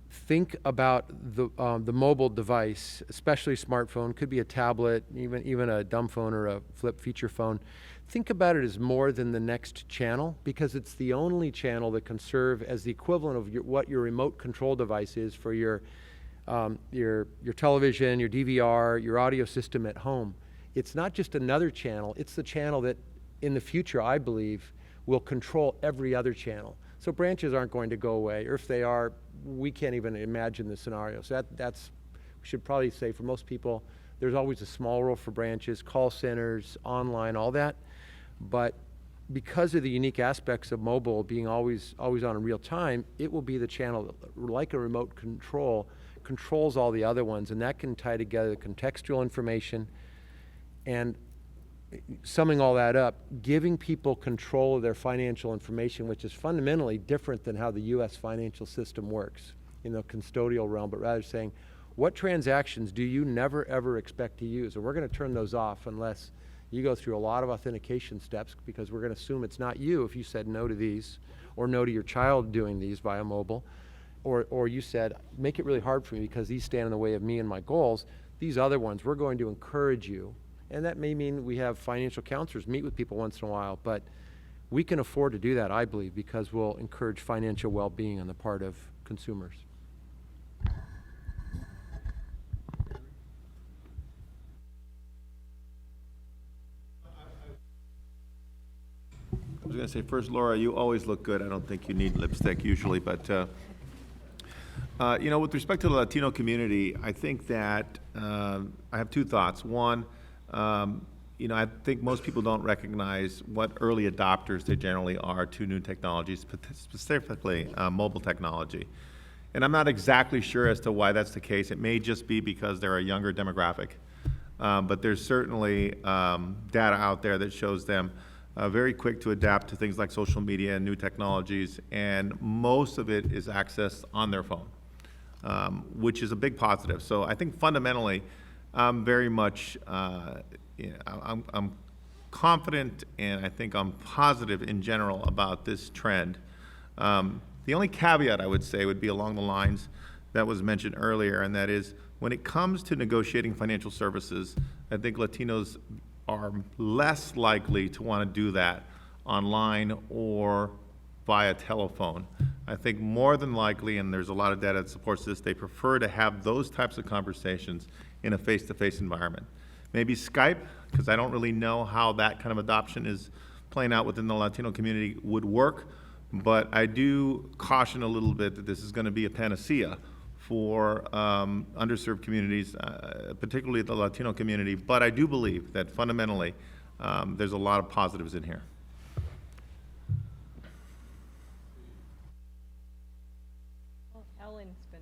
S5: think about the mobile device, especially smartphone, could be a tablet, even a dumb phone or a flip feature phone. Think about it as more than the next channel, because it's the only channel that can serve as the equivalent of what your remote control device is for your television, your DVR, your audio system at home. It's not just another channel, it's the channel that in the future, I believe, will control every other channel. So branches aren't going to go away, or if they are, we can't even imagine the scenario. So that's, we should probably say for most people, there's always a small role for branches, call centers, online, all that. But because of the unique aspects of mobile being always on in real time, it will be the channel that, like a remote control, controls all the other ones, and that can tie together contextual information. And summing all that up, giving people control of their financial information, which is fundamentally different than how the U.S. financial system works in the custodial realm, but rather saying, what transactions do you never ever expect to use? And we're going to turn those off unless you go through a lot of authentication steps, because we're going to assume it's not you if you said no to these, or no to your child doing these via mobile, or you said, make it really hard for me because these stand in the way of me and my goals. These other ones, we're going to encourage you. And that may mean we have financial counselors meet with people once in a while, but we can afford to do that, I believe, because we'll encourage financial well-being on the part of consumers.
S15: I was going to say, first, Laura, you always look good. I don't think you need lipstick usually, but with respect to the Latino community, I think that I have two thoughts. One, I think most people don't recognize what early adopters they generally are to new technologies, specifically mobile technology. And I'm not exactly sure as to why that's the case. It may just be because they're a younger demographic. But there's certainly data out there that shows them very quick to adapt to things like social media and new technologies, and most of it is accessed on their phone, which is a big positive. So I think fundamentally, I'm very much, I'm confident, and I think I'm positive in general about this trend. The only caveat I would say would be along the lines that was mentioned earlier, and that is when it comes to negotiating financial services, I think Latinos are less likely to want to do that online or via telephone. I think more than likely, and there's a lot of data that supports this, they prefer to have those types of conversations in a face-to-face environment. Maybe Skype, because I don't really know how that kind of adoption is playing out within the Latino community, would work, but I do caution a little bit that this is going to be a panacea for underserved communities, particularly the Latino community. But I do believe that fundamentally there's a lot of positives in here.
S16: Well, Ellen's been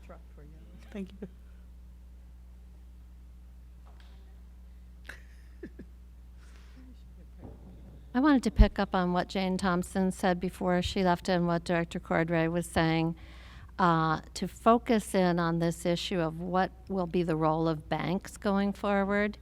S16: truck for you.
S14: Thank you.
S9: I wanted to pick up on what Jane Thompson said before she left and what Director Cordray was saying, to focus in on this issue of what will be the role of banks going forward.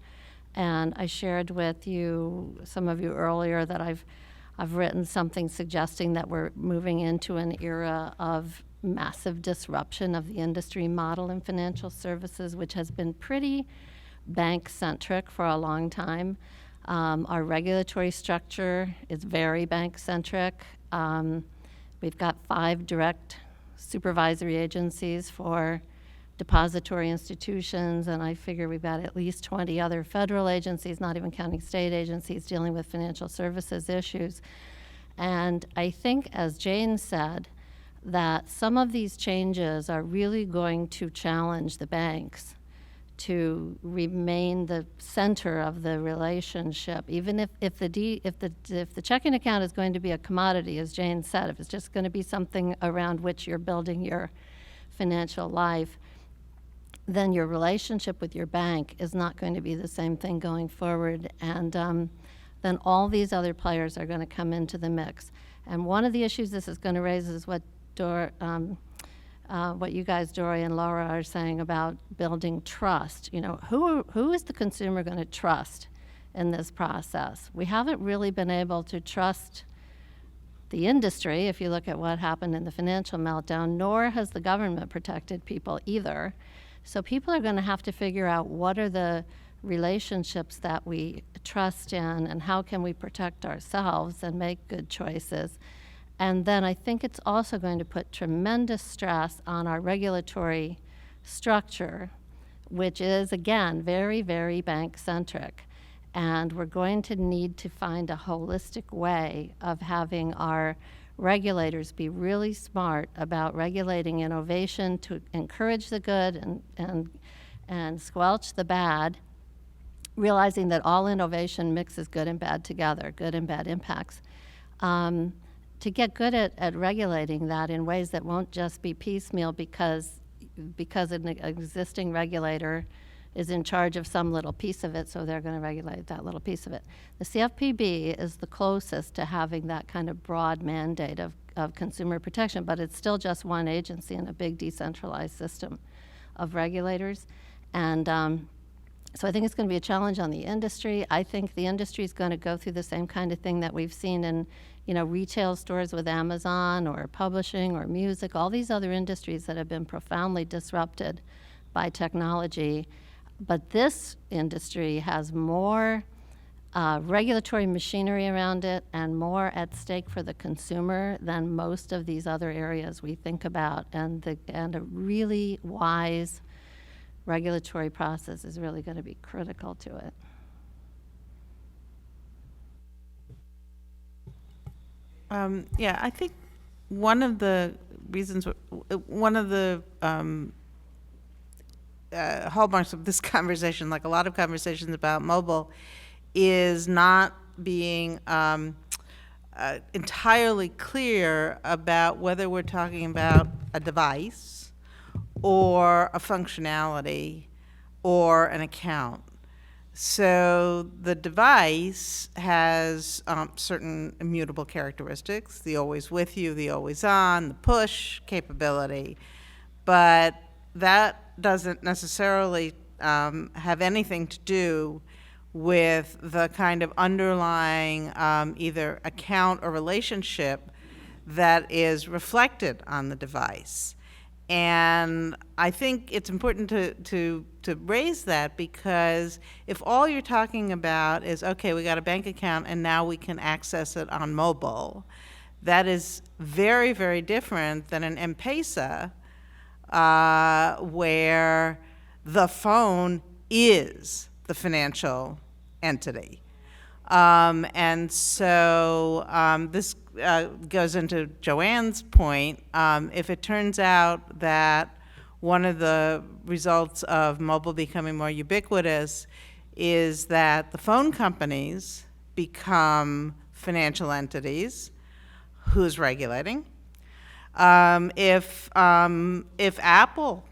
S9: And I shared with you, some of you earlier, that I've written something suggesting that we're moving into an era of massive disruption of the industry model in financial services, which has been pretty bank-centric for a long time. Our regulatory structure is very bank-centric. We've got 5 direct supervisory agencies for depository institutions, and I figure we've got at least 20 other federal agencies, not even counting state agencies, dealing with financial services issues. And I think, as Jane said, that some of these changes are really going to challenge the banks to remain the center of the relationship, even if the checking account is going to be a commodity, as Jane said, if it's just going to be something around which you're building your financial life, then your relationship with your bank is not going to be the same thing going forward, and then all these other players are going to come into the mix. And one of the issues this is going to raise is what you guys, Dory and Laura, are saying about building trust. You know, who is the consumer going to trust in this process? We haven't really been able to trust the industry, if you look at what happened in the financial meltdown, nor has the government protected people either. So people are going to have to figure out what are the relationships that we trust in and how can we protect ourselves and make good choices. And then I think it's also going to put tremendous stress on our regulatory structure, which is, again, very, very bank-centric. And we're going to need to find a holistic way of having our regulators be really smart about regulating innovation to encourage the good and squelch the bad, realizing that all innovation mixes good and bad together, good and bad impacts. To get good at regulating that in ways that won't just be piecemeal because an existing regulator is in charge of some little piece of it, so they're going to regulate that little piece of it. The CFPB is the closest to having that kind of broad mandate of consumer protection, but it's still just one agency in a big decentralized system of regulators. And so I think it's going to be a challenge on the industry. I think the industry is going to go through the same kind of thing that we've seen in, you know, retail stores with Amazon or publishing or music, all these other industries that have been profoundly disrupted by technology. But this industry has more regulatory machinery around it and more at stake for the consumer than most of these other areas we think about. And a really wise regulatory process is really going to be critical to it.
S17: Yeah, I think one of the reasons, one of the hallmarks of this conversation, like a lot of conversations about mobile, is not being entirely clear about whether we're talking about a device or a functionality or an account. So the device has certain immutable characteristics, the always with you, the always on, the push capability, but that doesn't necessarily have anything to do with the kind of underlying either account or relationship that is reflected on the device. And I think it's important to raise that, because if all you're talking about is, okay, we got a bank account and now we can access it on mobile, that is very, very different than an M-Pesa, where the phone is the financial entity. And so this goes into Joanne's point. If it turns out that one of the results of mobile becoming more ubiquitous is that the phone companies become financial entities, who's regulating? If Apple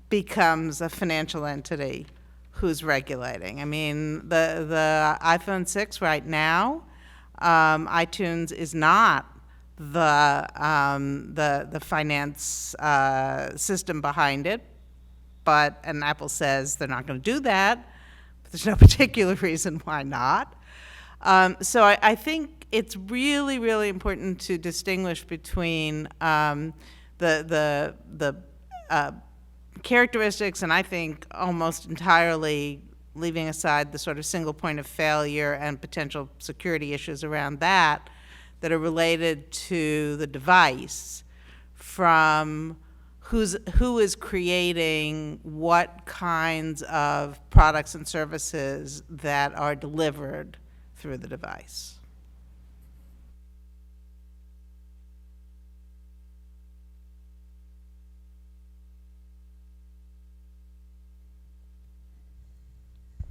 S17: becomes a financial entity, who's regulating? I mean, the iPhone 6 right now, iTunes is not the finance system behind it, and Apple says they're not going to do that, but there's no particular reason why not. So I think it's really, really important to distinguish between the characteristics, and I think almost entirely leaving aside the sort of single point of failure and potential security issues around that are related to the device, from who is creating what kinds of products and services that are delivered through the device.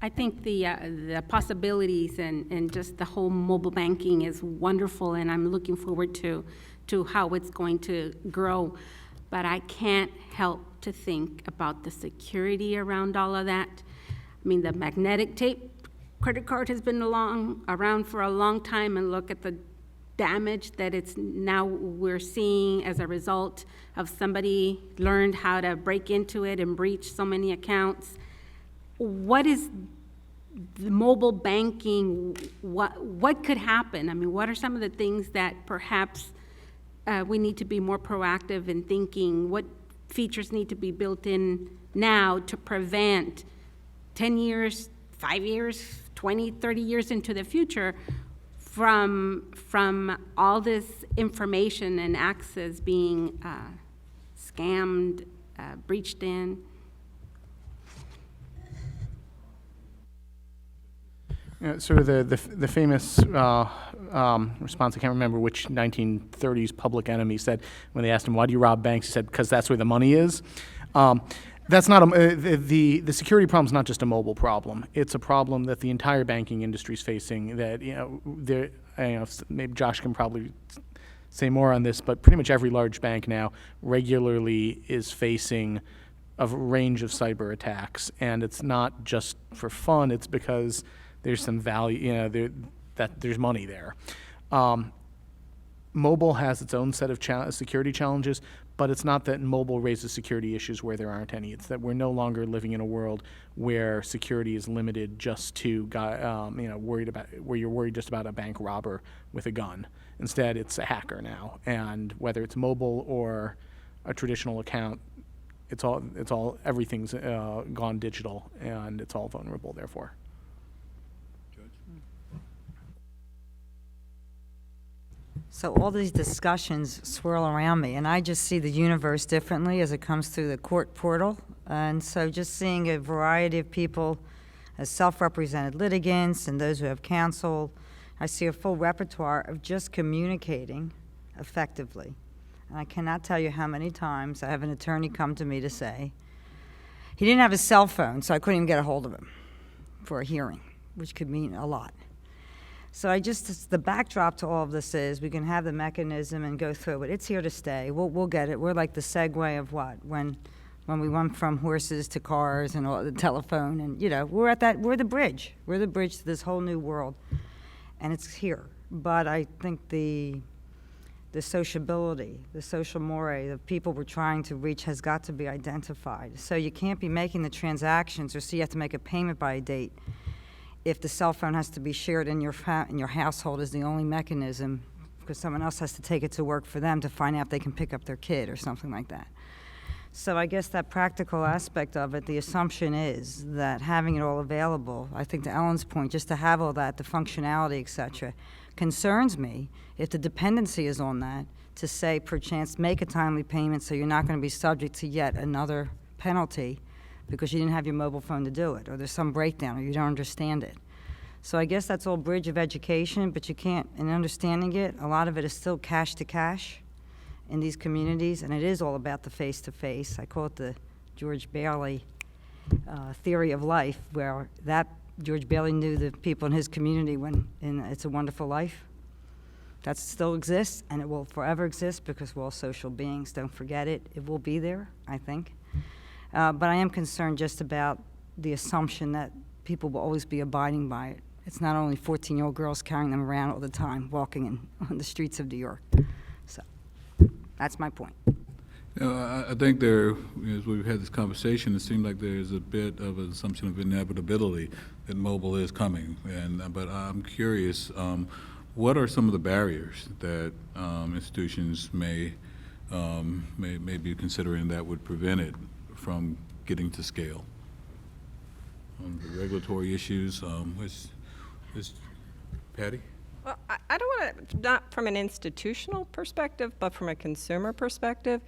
S18: I think the possibilities and just the whole mobile banking is wonderful, and I'm looking forward to how it's going to grow. But I can't help to think about the security around all of that. I mean, the magnetic tape credit card has been around for a long time, and look at the damage that it's now we're seeing as a result of somebody learned how to break into it and breach so many accounts. What is the mobile banking? What could happen? I mean, what are some of the things that perhaps we need to be more proactive in thinking? What features need to be built in now to prevent 10 years, 5 years, 20, 30 years into the future from all this information and access being scammed, breached in?
S4: Sort of the famous response, I can't remember which 1930s public enemy said when they asked him, why do you rob banks? He said, because that's where the money is. That's not the security problem is not just a mobile problem. It's a problem that the entire banking industry is facing. That maybe Josh can probably say more on this, but pretty much every large bank now regularly is facing a range of cyber attacks, and it's not just for fun. It's because there's some value, that there's money there. Mobile has its own set of security challenges, but it's not that mobile raises security issues where there aren't any. It's that we're no longer living in a world where security is limited just to, where you're worried just about a bank robber with a gun. Instead, it's a hacker now, and whether it's mobile or a traditional account, everything's gone digital, and it's all vulnerable. Therefore.
S19: So all these discussions swirl around me, and I just see the universe differently as it comes through the court portal. And so just seeing a variety of people as self-represented litigants and those who have counsel, I see a full repertoire of just communicating effectively. And I cannot tell you how many times I have an attorney come to me to say, he didn't have a cell phone, so I couldn't even get a hold of him for a hearing, which could mean a lot. So the backdrop to all of this is we can have the mechanism and go through it. It's here to stay. We'll get it. We're like the segue of what? When we went from horses to cars and all the telephone, and we're the bridge. We're the bridge to this whole new world, and it's here. But I think the sociability, the social mores, the people we're trying to reach has got to be identified. So you can't be making the transactions, or so you have to make a payment by a date. If the cell phone has to be shared in your household is the only mechanism, because someone else has to take it to work for them to find out if they can pick up their kid or something like that. So I guess that practical aspect of it, the assumption is that having it all available, I think to Ellen's point, just to have all that, the functionality, et cetera, concerns me if the dependency is on that to say, perchance, make a timely payment so you're not going to be subject to yet another penalty because you didn't have your mobile phone to do it, or there's some breakdown, or you don't understand it. So I guess that's all bridge of education, but you can't, in understanding it, a lot of it is still cash to cash in these communities, and it is all about the face-to-face. I call it the George Bailey theory of life, where that George Bailey knew the people in his community when in It's a Wonderful Life. That still exists, and it will forever exist because we're all social beings. Don't forget it. It will be there, I think. But I am concerned just about the assumption that people will always be abiding by it. It's not only 14-year-old girls carrying them around all the time, walking on the streets of New York. So that's my point.
S1: I think as we've had this conversation, it seems like there's a bit of an assumption of inevitability that mobile is coming. But I'm curious, what are some of the barriers that institutions may be considering that would prevent it from getting to scale? The regulatory issues, Patty?
S16: Well, I don't want to, not from an institutional perspective, but from a consumer perspective.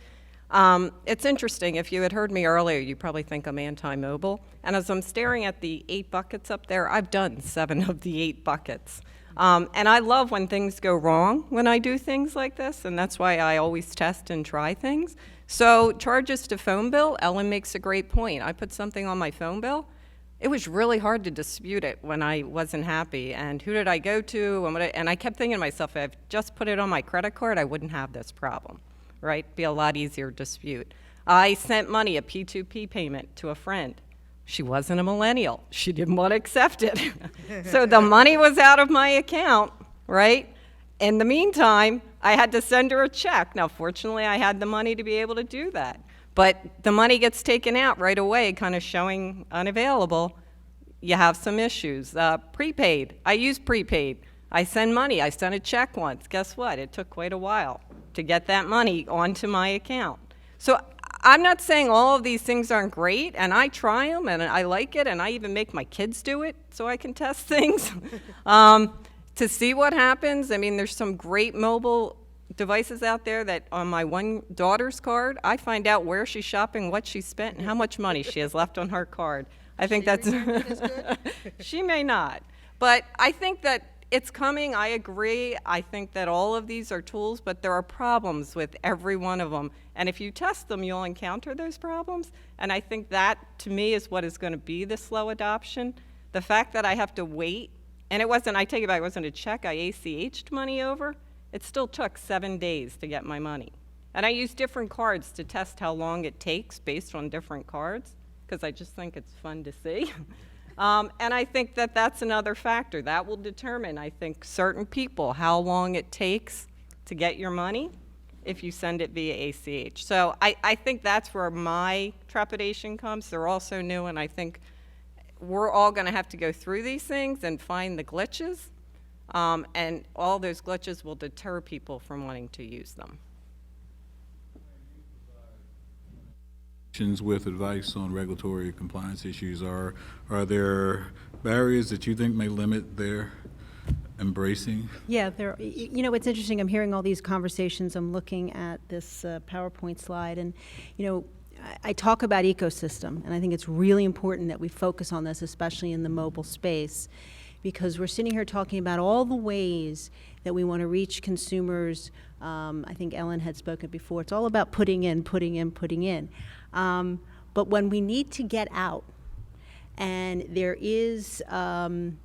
S16: It's interesting. If you had heard me earlier, you probably think I'm anti-mobile. And as I'm staring at the 8 buckets up there, I've done 7 of the 8 buckets. And I love when things go wrong when I do things like this, and that's why I always test and try things. So charges to phone bill, Ellen makes a great point. I put something on my phone bill. it was really hard to dispute it when I wasn't happy. And who did I go to? And I kept thinking to myself, if I just put it on my credit card, I wouldn't have this problem, right? Be a lot easier to dispute. I sent money, a P2P payment, to a friend. She wasn't a millennial. She didn't want to accept it. So the money was out of my account, right? In the meantime, I had to send her a check. Now, fortunately, I had the money to be able to do that. But the money gets taken out right away, kind of showing unavailable. You have some issues. Prepaid. I use prepaid. I send money. I sent a check once. Guess what? It took quite a while to get that money onto my account. So I'm not saying all of these things aren't great, and I try them, and I like it, and I even make my kids do it so I can test things to see what happens. I mean, there's some great mobile devices out there that on my one daughter's card, I find out where she's shopping, what she spent, and how much money she has left on her card. I think that's she may not, but I think that it's coming. I agree. I think that all of these are tools, but there are problems with every one of them. And if you test them, you'll encounter those problems. And I think that, to me, is what is going to be the slow adoption. The fact that I have to wait, and it wasn't, I take it back, it wasn't a check, I ACH'd money over. It still took 7 days to get my money. And I use different cards to test how long it takes based on different cards, because I just think it's fun to see. And I think that that's another factor. That will determine, I think, certain people, how long it takes to get your money if you send it via ACH. So I think that's where my trepidation comes. They're also new, and I think we're all going to have to go through these things and find the glitches. And all those glitches will deter people from wanting to use them.
S1: With advice on regulatory compliance issues, are there barriers that you think may limit their embracing?
S20: Yeah, you know, it's interesting. I'm hearing all these conversations. I'm looking at this PowerPoint slide, and you know, I talk about ecosystem, and I think it's really important that we focus on this, especially in the mobile space, because we're sitting here talking about all the ways that we want to reach consumers. I think Ellen had spoken before. It's all about putting in. But when we need to get out, and there is, when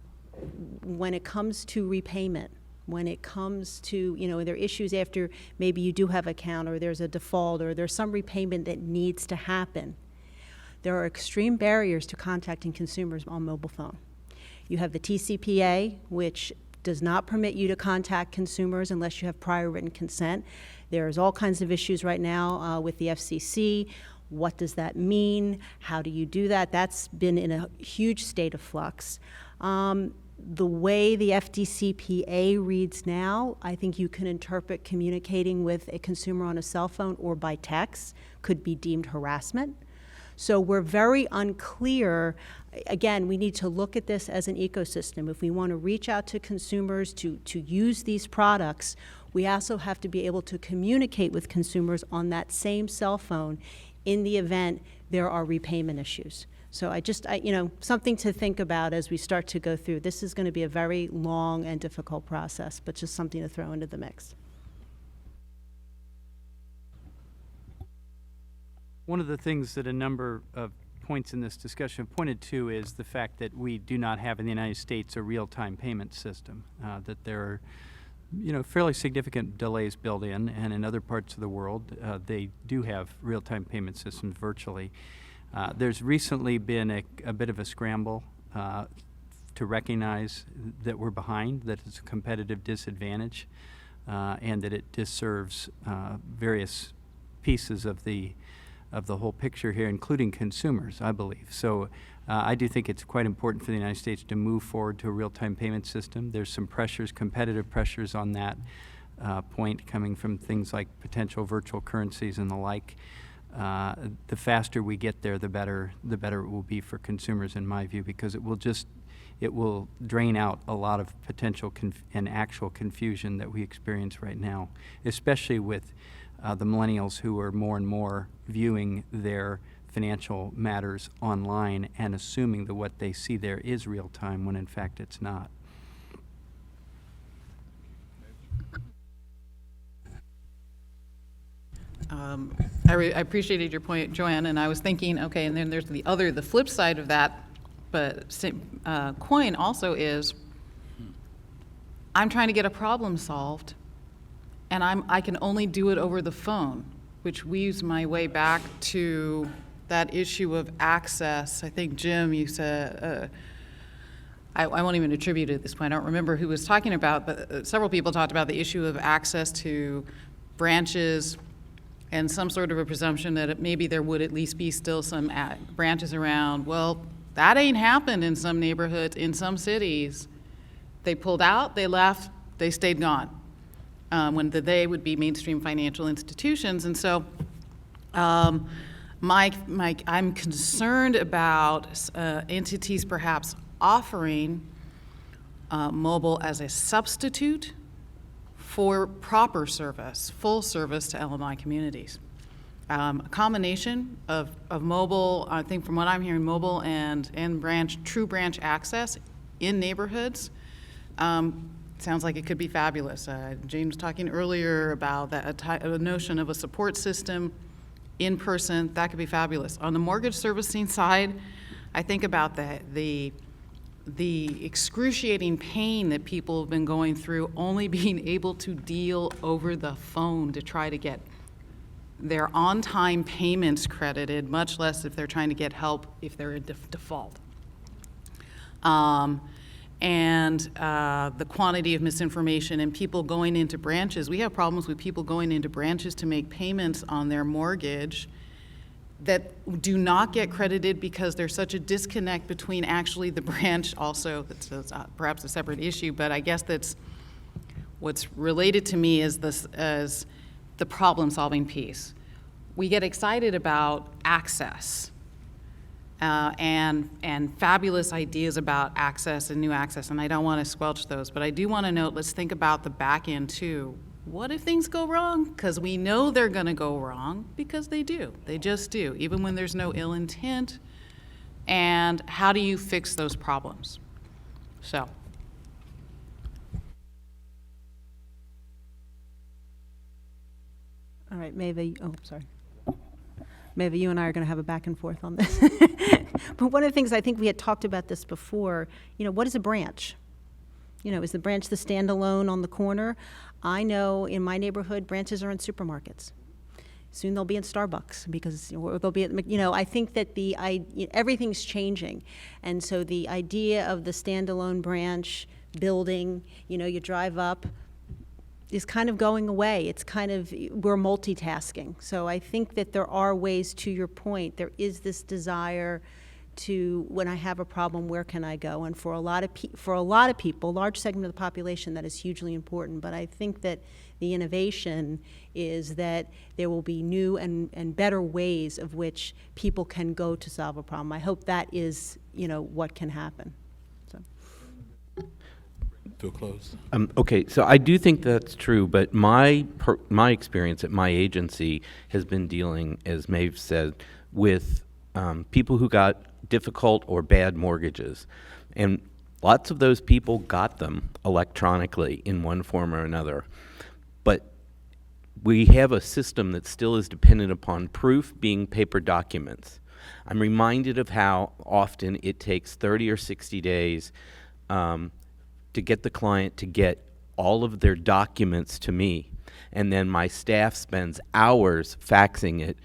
S20: it comes to repayment, when it comes to, you know, there are issues after maybe you do have an account, or there's a default, or there's some repayment that needs to happen, there are extreme barriers to contacting consumers on mobile phone. You have the TCPA, which does not permit you to contact consumers unless you have prior written consent. There's all kinds of issues right now with the FCC. What does that mean? How do you do that? That's been in a huge state of flux. The way the FDCPA reads now, I think you can interpret communicating with a consumer on a cell phone or by text could be deemed harassment. So we're very unclear. Again, we need to look at this as an ecosystem. If we want to reach out to consumers to use these products, we also have to be able to communicate with consumers on that same cell phone in the event there are repayment issues. So you know, something to think about as we start to go through. This is going to be a very long and difficult process, but just something to throw into the mix.
S12: One of the things that a number of points in this discussion have pointed to is the fact that we do not have in the United States a real-time payment system, that there are, you know, fairly significant delays built in, and in other parts of the world, they do have real-time payment systems virtually. There's recently been a bit of a scramble to recognize that we're behind, that it's a competitive disadvantage, and that it disserves various pieces of the whole picture here, including consumers, I believe. So I do think it's quite important for the United States to move forward to a real-time payment system. There's some pressures, competitive pressures on that point coming from things like potential virtual currencies and the like. The faster we get there, the better it will be for consumers, in my view, because it will drain out a lot of potential and actual confusion that we experience right now, especially with the millennials who are more and more viewing their financial matters online and assuming that what they see there is real time when in fact it's not.
S13: I appreciated your point, Joanne, and I was thinking, okay, and then there's the flip side of that, but coin also is, I'm trying to get a problem solved, and I can only do it over the phone, which weaves my way back to that issue of access. I think, Jim, you said, I won't even attribute it at this point. I don't remember who was talking about, but several people talked about the issue of access to branches and some sort of a presumption that maybe there would at least be still some branches around. Well, that ain't happened in some neighborhoods, in some cities. They pulled out, they left, they stayed gone. When they would be mainstream financial institutions. And so I'm concerned about entities perhaps offering mobile as a substitute for proper service, full service to LMI communities. A combination of mobile, I think from what I'm hearing, mobile and true branch access in neighborhoods sounds like it could be fabulous. Jane was talking earlier about a notion of a support system in person. That could be fabulous. On the mortgage servicing side, I think about the excruciating pain that people have been going through, only being able to deal over the phone to try to get their on-time payments credited, much less if they're trying to get help if they're in default. And the quantity of misinformation and people going into branches. We have problems with people going into branches to make payments on their mortgage that do not get credited because there's such a disconnect between actually the branch also, that's perhaps a separate issue, but I guess that's what's related to me is as the problem-solving piece. We get excited about access and fabulous ideas about access and new access, and I don't want to squelch those, but I do want to note, let's think about the back end too. What if things go wrong? Because we know they're going to go wrong, because they do. They just do, even when there's no ill intent. And how do you fix those problems? So.
S20: All right, Maeva, sorry. Maeva, you and I are going to have a back and forth on this. But one of the things, I think we had talked about this before, what is a branch? Is the branch the standalone on the corner? I know in my neighborhood, branches are in supermarkets. Soon they'll be in Starbucks because or they'll be at, I think that everything's changing. And so the idea of the standalone branch building, you drive up, is kind of going away. It's we're multitasking. So I think that there are ways, to your point, there is this desire to, when I have a problem, where can I go? And for a lot of people, large segment of the population, that is hugely important. But I think that the innovation is that there will be new and better ways of which people can go to solve a problem. I hope that is, what can happen. So.
S1: To a close.
S21: Okay, so I do think that's true, but my experience at my agency has been dealing, as Maeve said, with people who got difficult or bad mortgages. And lots of those people got them electronically in one form or another. But we have a system that still is dependent upon proof being paper documents. I'm reminded of how often it takes 30 or 60 days to get the client to get all of their documents to me. And then my staff spends hours faxing it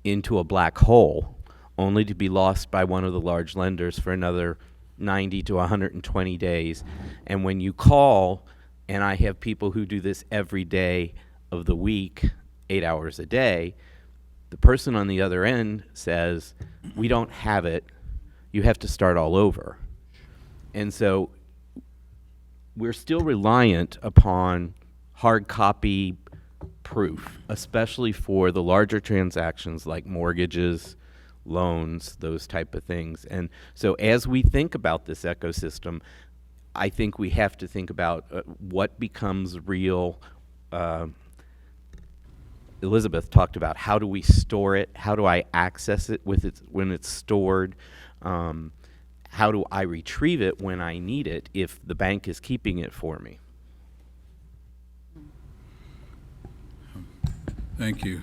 S21: into a black hole, only to be lost by one of the large lenders for another 90 to 120 days. And when you call, and I have people who do this every day of the week, 8 hours a day, the person on the other end says, we don't have it, you have to start all over. And so we're still reliant upon hard copy proof, especially for the larger transactions like mortgages, loans, those type of things. And so as we think about this ecosystem, I think we have to think about what becomes real. Elizabeth talked about how do we store it, how do I access it when it's stored, how do I retrieve it when I need it if the bank is keeping it for me.
S1: Thank you.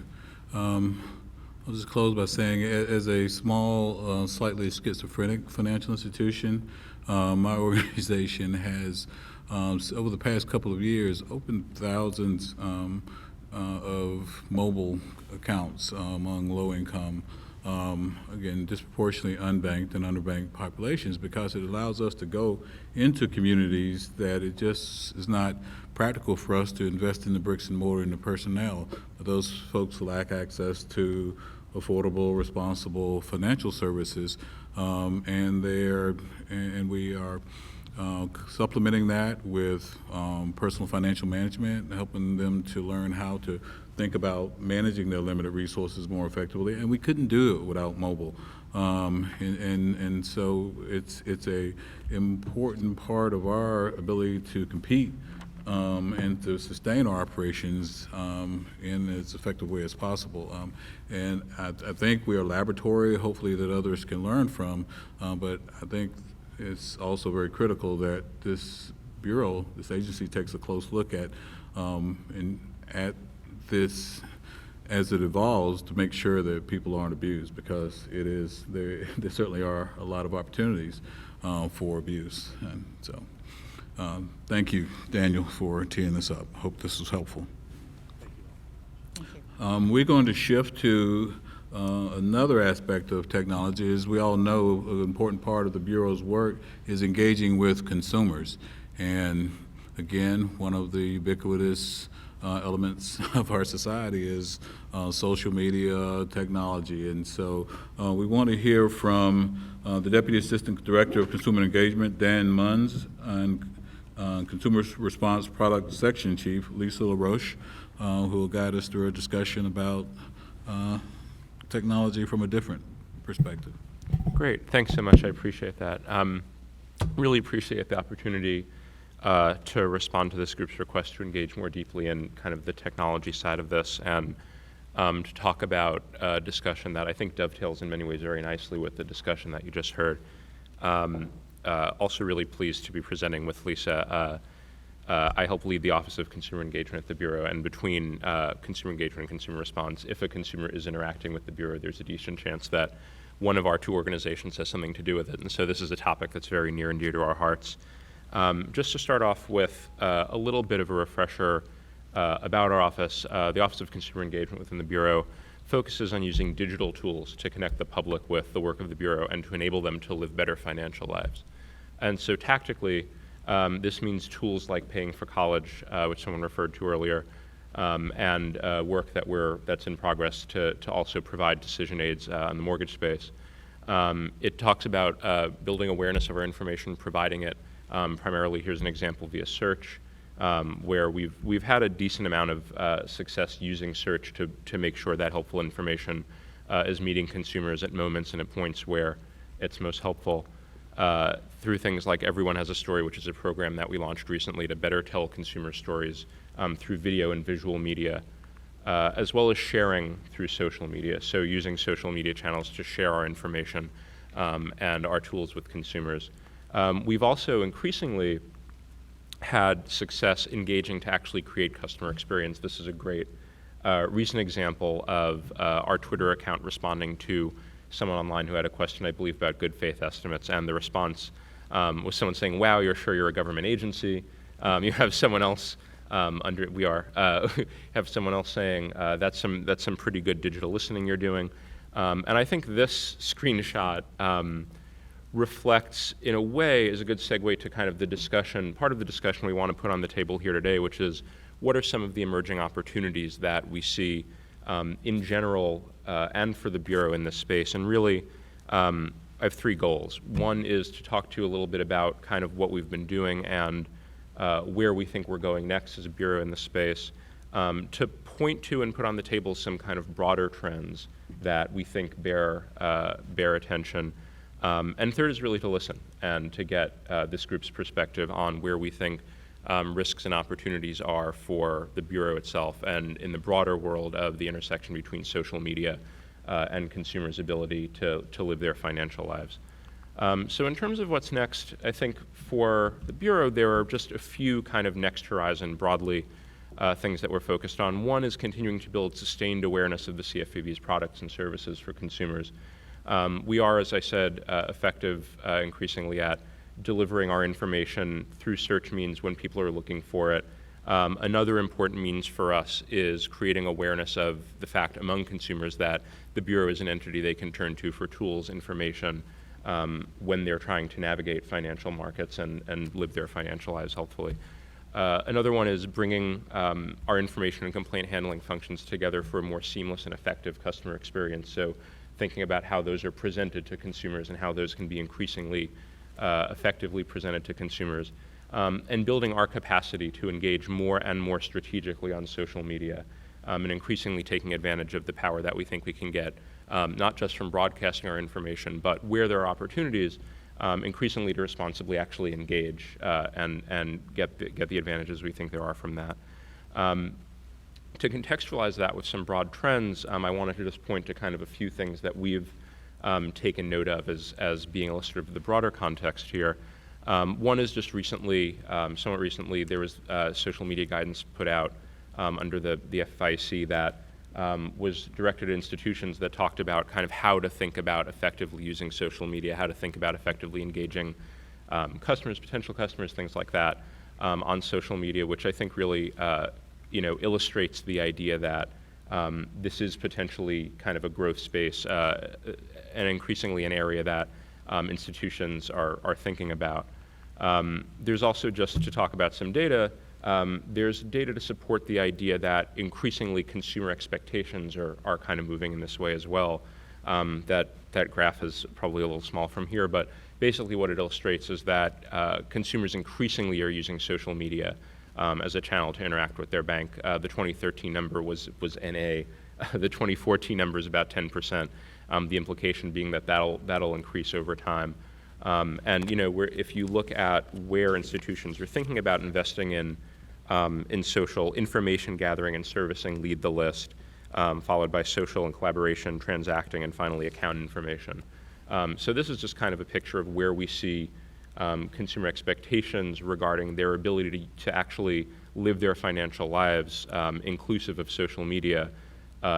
S1: I'll just close by saying, as a small, slightly schizophrenic financial institution, my organization has, over the past couple of years, opened thousands of mobile accounts among low-income, again, disproportionately unbanked and underbanked populations, because it allows us to go into communities that it just is not practical for us to invest in the bricks and mortar and the personnel. Those folks lack access to affordable, responsible financial services, and we are supplementing that with personal financial management, helping them to learn how to think about managing their limited resources more effectively. And we couldn't do it without mobile. And so it's a important part of our ability to compete and to sustain our operations in as effective way as possible. And I think we are a laboratory, hopefully, that others can learn from, but I think it's also very critical that this bureau, this agency, takes a close look at this as it evolves, to make sure that people aren't abused, because there certainly are a lot of opportunities for abuse. And so thank you, Daniel, for teeing this up. Hope this was helpful. We're going to shift to another aspect of technology. As we all know, an important part of the Bureau's work is engaging with consumers. And again, one of the ubiquitous elements of our society is social media technology. And so we want to hear from the Deputy Assistant Director of Consumer Engagement, Dan Munns, and Consumer Response Product Section Chief, Lisa LaRoche, who will guide us through a discussion about technology from a different perspective.
S3: Great, thanks so much, I appreciate that. Really appreciate the opportunity to respond to this group's request to engage more deeply in kind of the technology side of this, and to talk about a discussion that I think dovetails in many ways very nicely with the discussion that you just heard. Also really pleased to be presenting with Lisa. I help lead the Office of Consumer Engagement at the Bureau, and between consumer engagement and consumer response, if a consumer is interacting with the Bureau, there's a decent chance that one of our two organizations has something to do with it. And so this is a topic that's very near and dear to our hearts. Just to start off with a little bit of a refresher about our office, the Office of Consumer Engagement within the Bureau focuses on using digital tools to connect the public with the work of the Bureau and to enable them to live better financial lives. And so tactically, this means tools like paying for college, which someone referred to earlier, and work that's in progress to also provide decision aids in the mortgage space. It talks about building awareness of our information, providing it primarily, here's an example, via search, where we've had a decent amount of success using search to make sure that helpful information is meeting consumers at moments and at points where it's most helpful. Through things like Everyone Has a Story, which is a program that we launched recently to better tell consumer stories through video and visual media, as well as sharing through social media. So using social media channels to share our information and our tools with consumers. We've also increasingly had success engaging to actually create customer experience. This is a great recent example of our Twitter account responding to someone online who had a question, I believe, about good faith estimates, and the response was someone saying, "Wow, you're sure you're a government agency?" You have someone else have someone else saying, "That's some pretty good digital listening you're doing," and I think this screenshot reflects, in a way, is a good segue to kind of the discussion, part of the discussion we want to put on the table here today, which is what are some of the emerging opportunities that we see in general and for the Bureau in this space. And really, I have three goals. One is to talk to you a little bit about kind of what we've been doing and where we think we're going next as a Bureau in this space, to point to and put on the table some kind of broader trends that we think bear attention. And third is really to listen and to get this group's perspective on where we think risks and opportunities are for the Bureau itself and in the broader world of the intersection between social media and consumers' ability to live their financial lives. So in terms of what's next, I think for the Bureau, there are just a few kind of next horizon broadly things that we're focused on. One is continuing to build sustained awareness of the CFPB's products and services for consumers. We are, as I said, effective increasingly at delivering our information through search means when people are looking for it. Another important means for us is creating awareness of the fact among consumers that the Bureau is an entity they can turn to for tools, information, when they're trying to navigate financial markets and live their financial lives helpfully. Another one is bringing our information and complaint handling functions together for a more seamless and effective customer experience. So thinking about how those are presented to consumers and how those can be increasingly effectively presented to consumers. And building our capacity to engage more and more strategically on social media, and increasingly taking advantage of the power that we think we can get, not just from broadcasting our information, but where there are opportunities, increasingly to responsibly actually engage and get the advantages we think there are from that. To contextualize that with some broad trends, I wanted to just point to kind of a few things that we've taken note of as being illustrative of the broader context here. One is just recently, somewhat recently, there was social media guidance put out under the FIC that was directed at institutions that talked about kind of how to think about effectively using social media, how to think about effectively engaging customers, potential customers, things like that on social media, which I think really illustrates the idea that this is potentially kind of a growth space and increasingly an area that institutions are thinking about. There's also, just to talk about some data, there's data to support the idea that increasingly consumer expectations are kind of moving in this way as well. That graph is probably a little small from here, but basically what it illustrates is that consumers increasingly are using social media as a channel to interact with their bank. The 2013 number was NA. The 2014 number is about 10%. The implication being that that'll increase over time. And if you look at where institutions are thinking about investing in social, information gathering and servicing lead the list, followed by social and collaboration, transacting, and finally account information. So this is just kind of a picture of where we see consumer expectations regarding their ability to actually live their financial lives, inclusive of social media,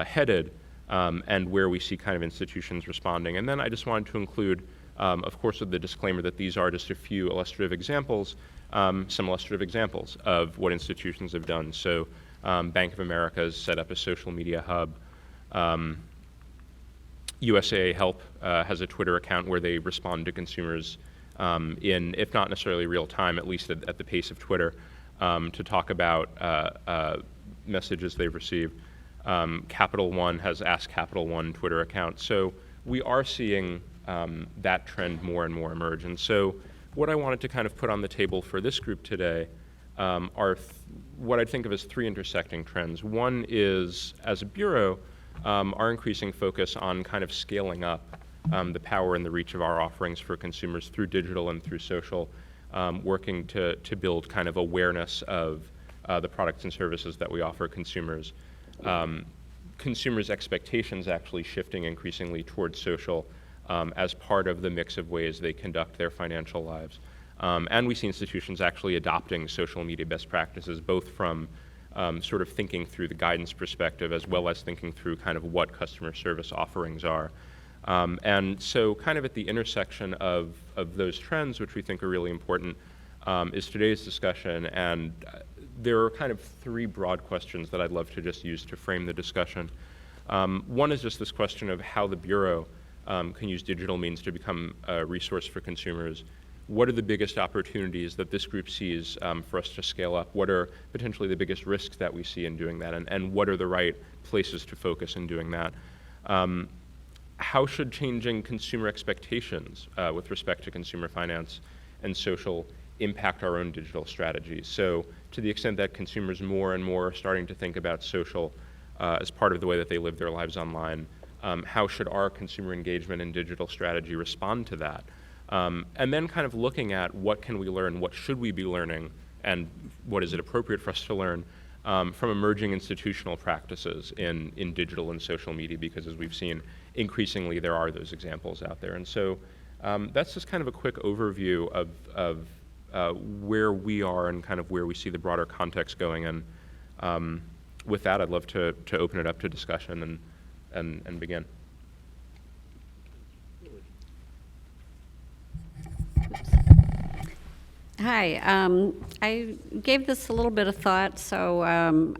S3: headed, and where we see kind of institutions responding. And then I just wanted to include, of course, with the disclaimer that these are just a few illustrative examples, some illustrative examples of what institutions have done. So Bank of America has set up a social media hub. USAA Help has a Twitter account where they respond to consumers in, if not necessarily real time, at least at the pace of Twitter, to talk about messages they've received. Capital One has Ask Capital One Twitter account. So we are seeing that trend more and more emerge. And so what I wanted to kind of put on the table for this group today are what I think of as three intersecting trends. One is, as a bureau, our increasing focus on kind of scaling up the power and the reach of our offerings for consumers through digital and through social, working to build kind of awareness of the products and services that we offer consumers. Consumers' expectations actually shifting increasingly towards social as part of the mix of ways they conduct their financial lives. And we see institutions actually adopting social media best practices, both from sort of thinking through the guidance perspective as well as thinking through kind of what customer service offerings are. And so kind of at the intersection of those trends, which we think are really important, is today's discussion. And there are kind of three broad questions that I'd love to just use to frame the discussion. One is just this question of how the Bureau can use digital means to become a resource for consumers. What are the biggest opportunities that this group sees for us to scale up? What are potentially the biggest risks that we see in doing that? And what are the right places to focus in doing that? How should changing consumer expectations with respect to consumer finance and social impact our own digital strategies? So to the extent that consumers more and more are starting to think about social as part of the way that they live their lives online, how should our consumer engagement and digital strategy respond to that? And then kind of looking at what can we learn, what should we be learning, and what is it appropriate for us to learn from emerging institutional practices in digital and social media, because as we've seen, increasingly there are those examples out there. And so that's just kind of a quick overview of where we are and kind of where we see the broader context going. And With that, I'd love to open it up to discussion and begin.
S7: Hi, I gave this a little bit of thought, so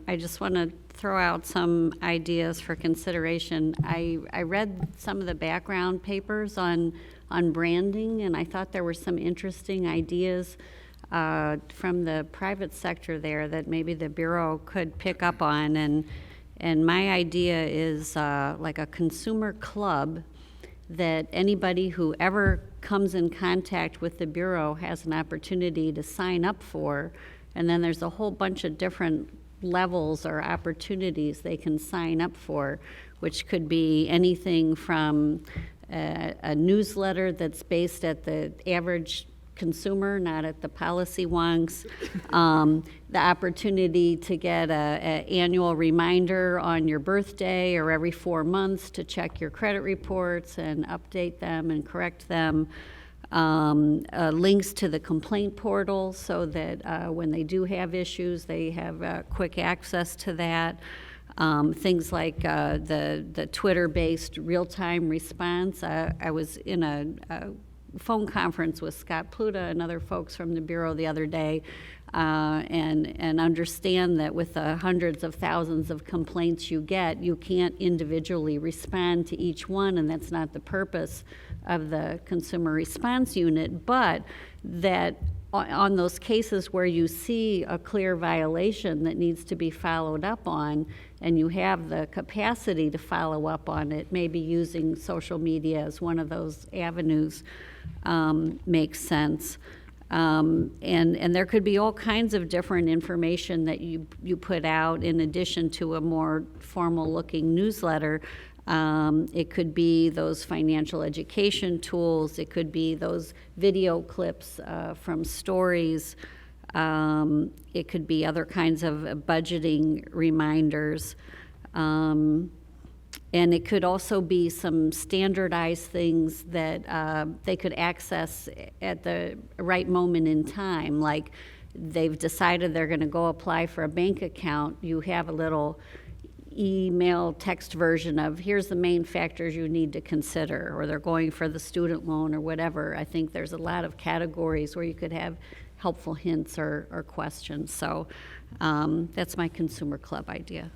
S7: I just want to throw out some ideas for consideration. I read some of the background papers on branding, and I thought there were some interesting ideas from the private sector there that maybe the Bureau could pick up on. And my idea is like a consumer club that anybody who ever comes in contact with the Bureau has an opportunity to sign up for. And then there's a whole bunch of different levels or opportunities they can sign up for, which could be anything from a newsletter that's based at the average consumer, not at the policy wonks, the opportunity to get an annual reminder on your birthday or every 4 months to check your credit reports and update them and correct them, links to the complaint portal so that when they do have issues, they have quick access to that. Things like the Twitter-based real-time response. I was in a phone conference with Scott Pluta and other folks from the Bureau the other day, and understand that with the hundreds of thousands of complaints you get, you can't individually respond to each one, and that's not the purpose of the Consumer Response Unit, but that on those cases where you see a clear violation that needs to be followed up on, and you have the capacity to follow up on it, maybe using social media as one of those avenues makes sense. And there could be all kinds of different information that you put out in addition to a more formal-looking newsletter. It could be those financial education tools. It could be those video clips from stories. It could be other kinds of budgeting reminders. And it could also be some standardized things that they could access at the right moment in time. Like they've decided they're going to go apply for a bank account. You have a little email text version of here's the main factors you need to consider, or they're going for the student loan or whatever. I think there's a lot of categories where you could have helpful hints or questions. So that's my consumer club idea.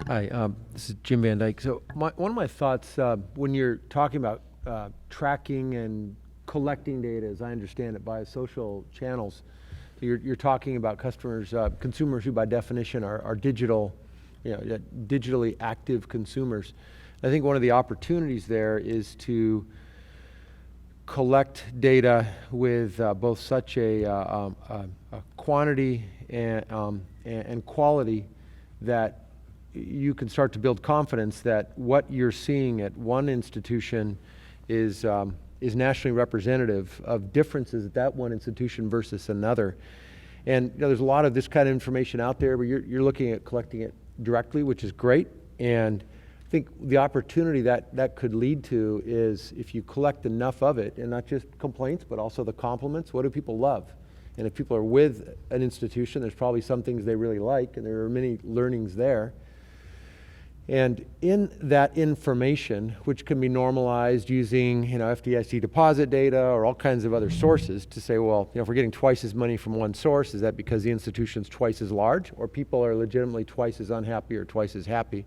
S5: Hi, this is Jim Van Dyke. So one of my thoughts when you're talking about tracking and collecting data, as I understand it, by social channels, you're talking about consumers who by definition are digital, digitally active consumers. I think one of the opportunities there is to collect data with both such a quantity and quality that you can start to build confidence that what you're seeing at one institution is nationally representative of differences at that one institution versus another. And there's a lot of this kind of information out there, but you're looking at collecting it directly, which is great. And I think the opportunity that could lead to is if you collect enough of it, and not just complaints, but also the compliments. What do people love? And if people are with an institution, there's probably some things they really like, and there are many learnings there. And in that information, which can be normalized using FDIC deposit data or all kinds of other sources to say, well, if we're getting twice as money from one source, is that because the institution's twice as large, or people are legitimately twice as unhappy or twice as happy?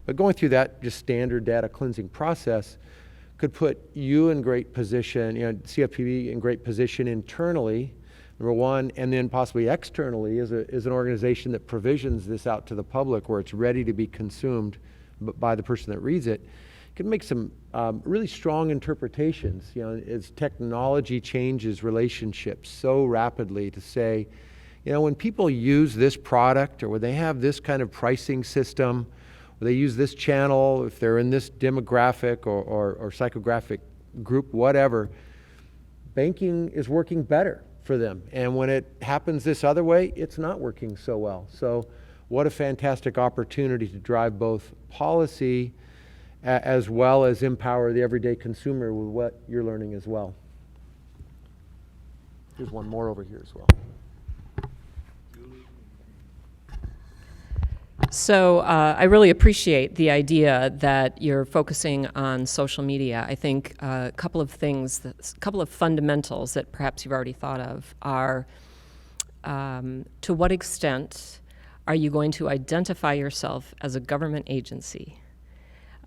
S5: But going through that just standard data cleansing process could put you in great position, CFPB in great position internally, number one, and then possibly externally as an organization that provisions this out to the public where it's ready to be consumed by the person that reads it. It can make some really strong interpretations, as technology changes relationships so rapidly, to say, when people use this product or when they have this kind of pricing system, or they use this channel, if they're in this demographic or psychographic group, whatever, banking is working better for them. And when it happens this other way, it's not working so well. So what a fantastic opportunity to drive both policy as well as empower the everyday consumer with what you're learning as well. There's one more over here as well.
S2: So I really appreciate the idea that you're focusing on social media. I think a couple of things, a couple of fundamentals that perhaps you've already thought of are to what extent are you going to identify yourself as a government agency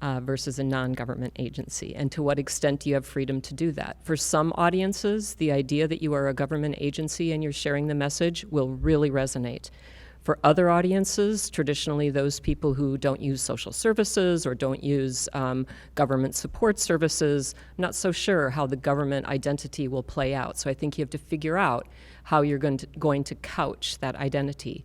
S2: versus a non-government agency, and to what extent do you have freedom to do that? For some audiences, the idea that you are a government agency and you're sharing the message will really resonate. For other audiences, traditionally those people who don't use social services or don't use government support services, not so sure how the government identity will play out. So I think you have to figure out how you're going to couch that identity.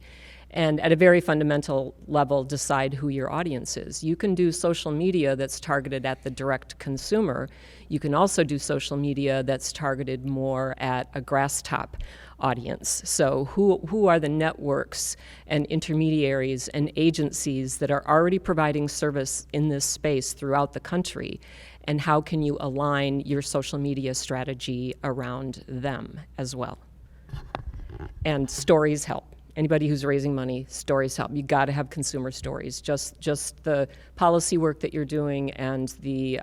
S2: And at a very fundamental level, decide who your audience is. You can do social media that's targeted at the direct consumer. You can also do social media that's targeted more at a grass top audience. So who are the networks and intermediaries and agencies that are already providing service in this space throughout the country? And how can you align your social media strategy around them as well? And stories help. Anybody who's raising money, stories help. You got to have consumer stories. Just the policy work that you're doing and the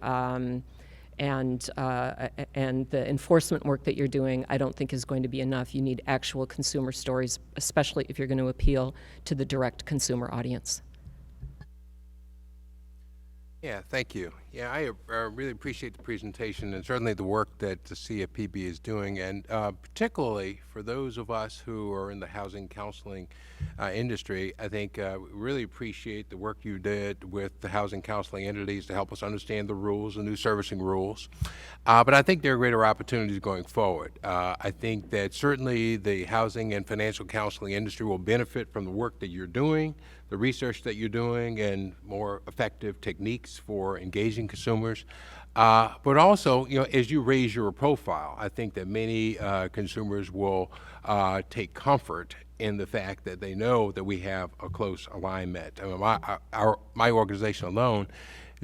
S2: enforcement work that you're doing, I don't think is going to be enough. You need actual consumer stories, especially if you're going to appeal to the direct consumer audience.
S22: Yeah, thank you. Yeah, I really appreciate the presentation and certainly the work that the CFPB is doing, and particularly for those of us who are in the housing counseling industry. I think we really appreciate the work you did with the housing counseling entities to help us understand the rules, the new servicing rules. But I think there are greater opportunities going forward. I think that certainly the housing and financial counseling industry will benefit from the work that you're doing, the research that you're doing, and more effective techniques for engaging consumers. But also, as you raise your profile, I think that many consumers will take comfort in the fact that they know that we have a close alignment. I mean, my organization alone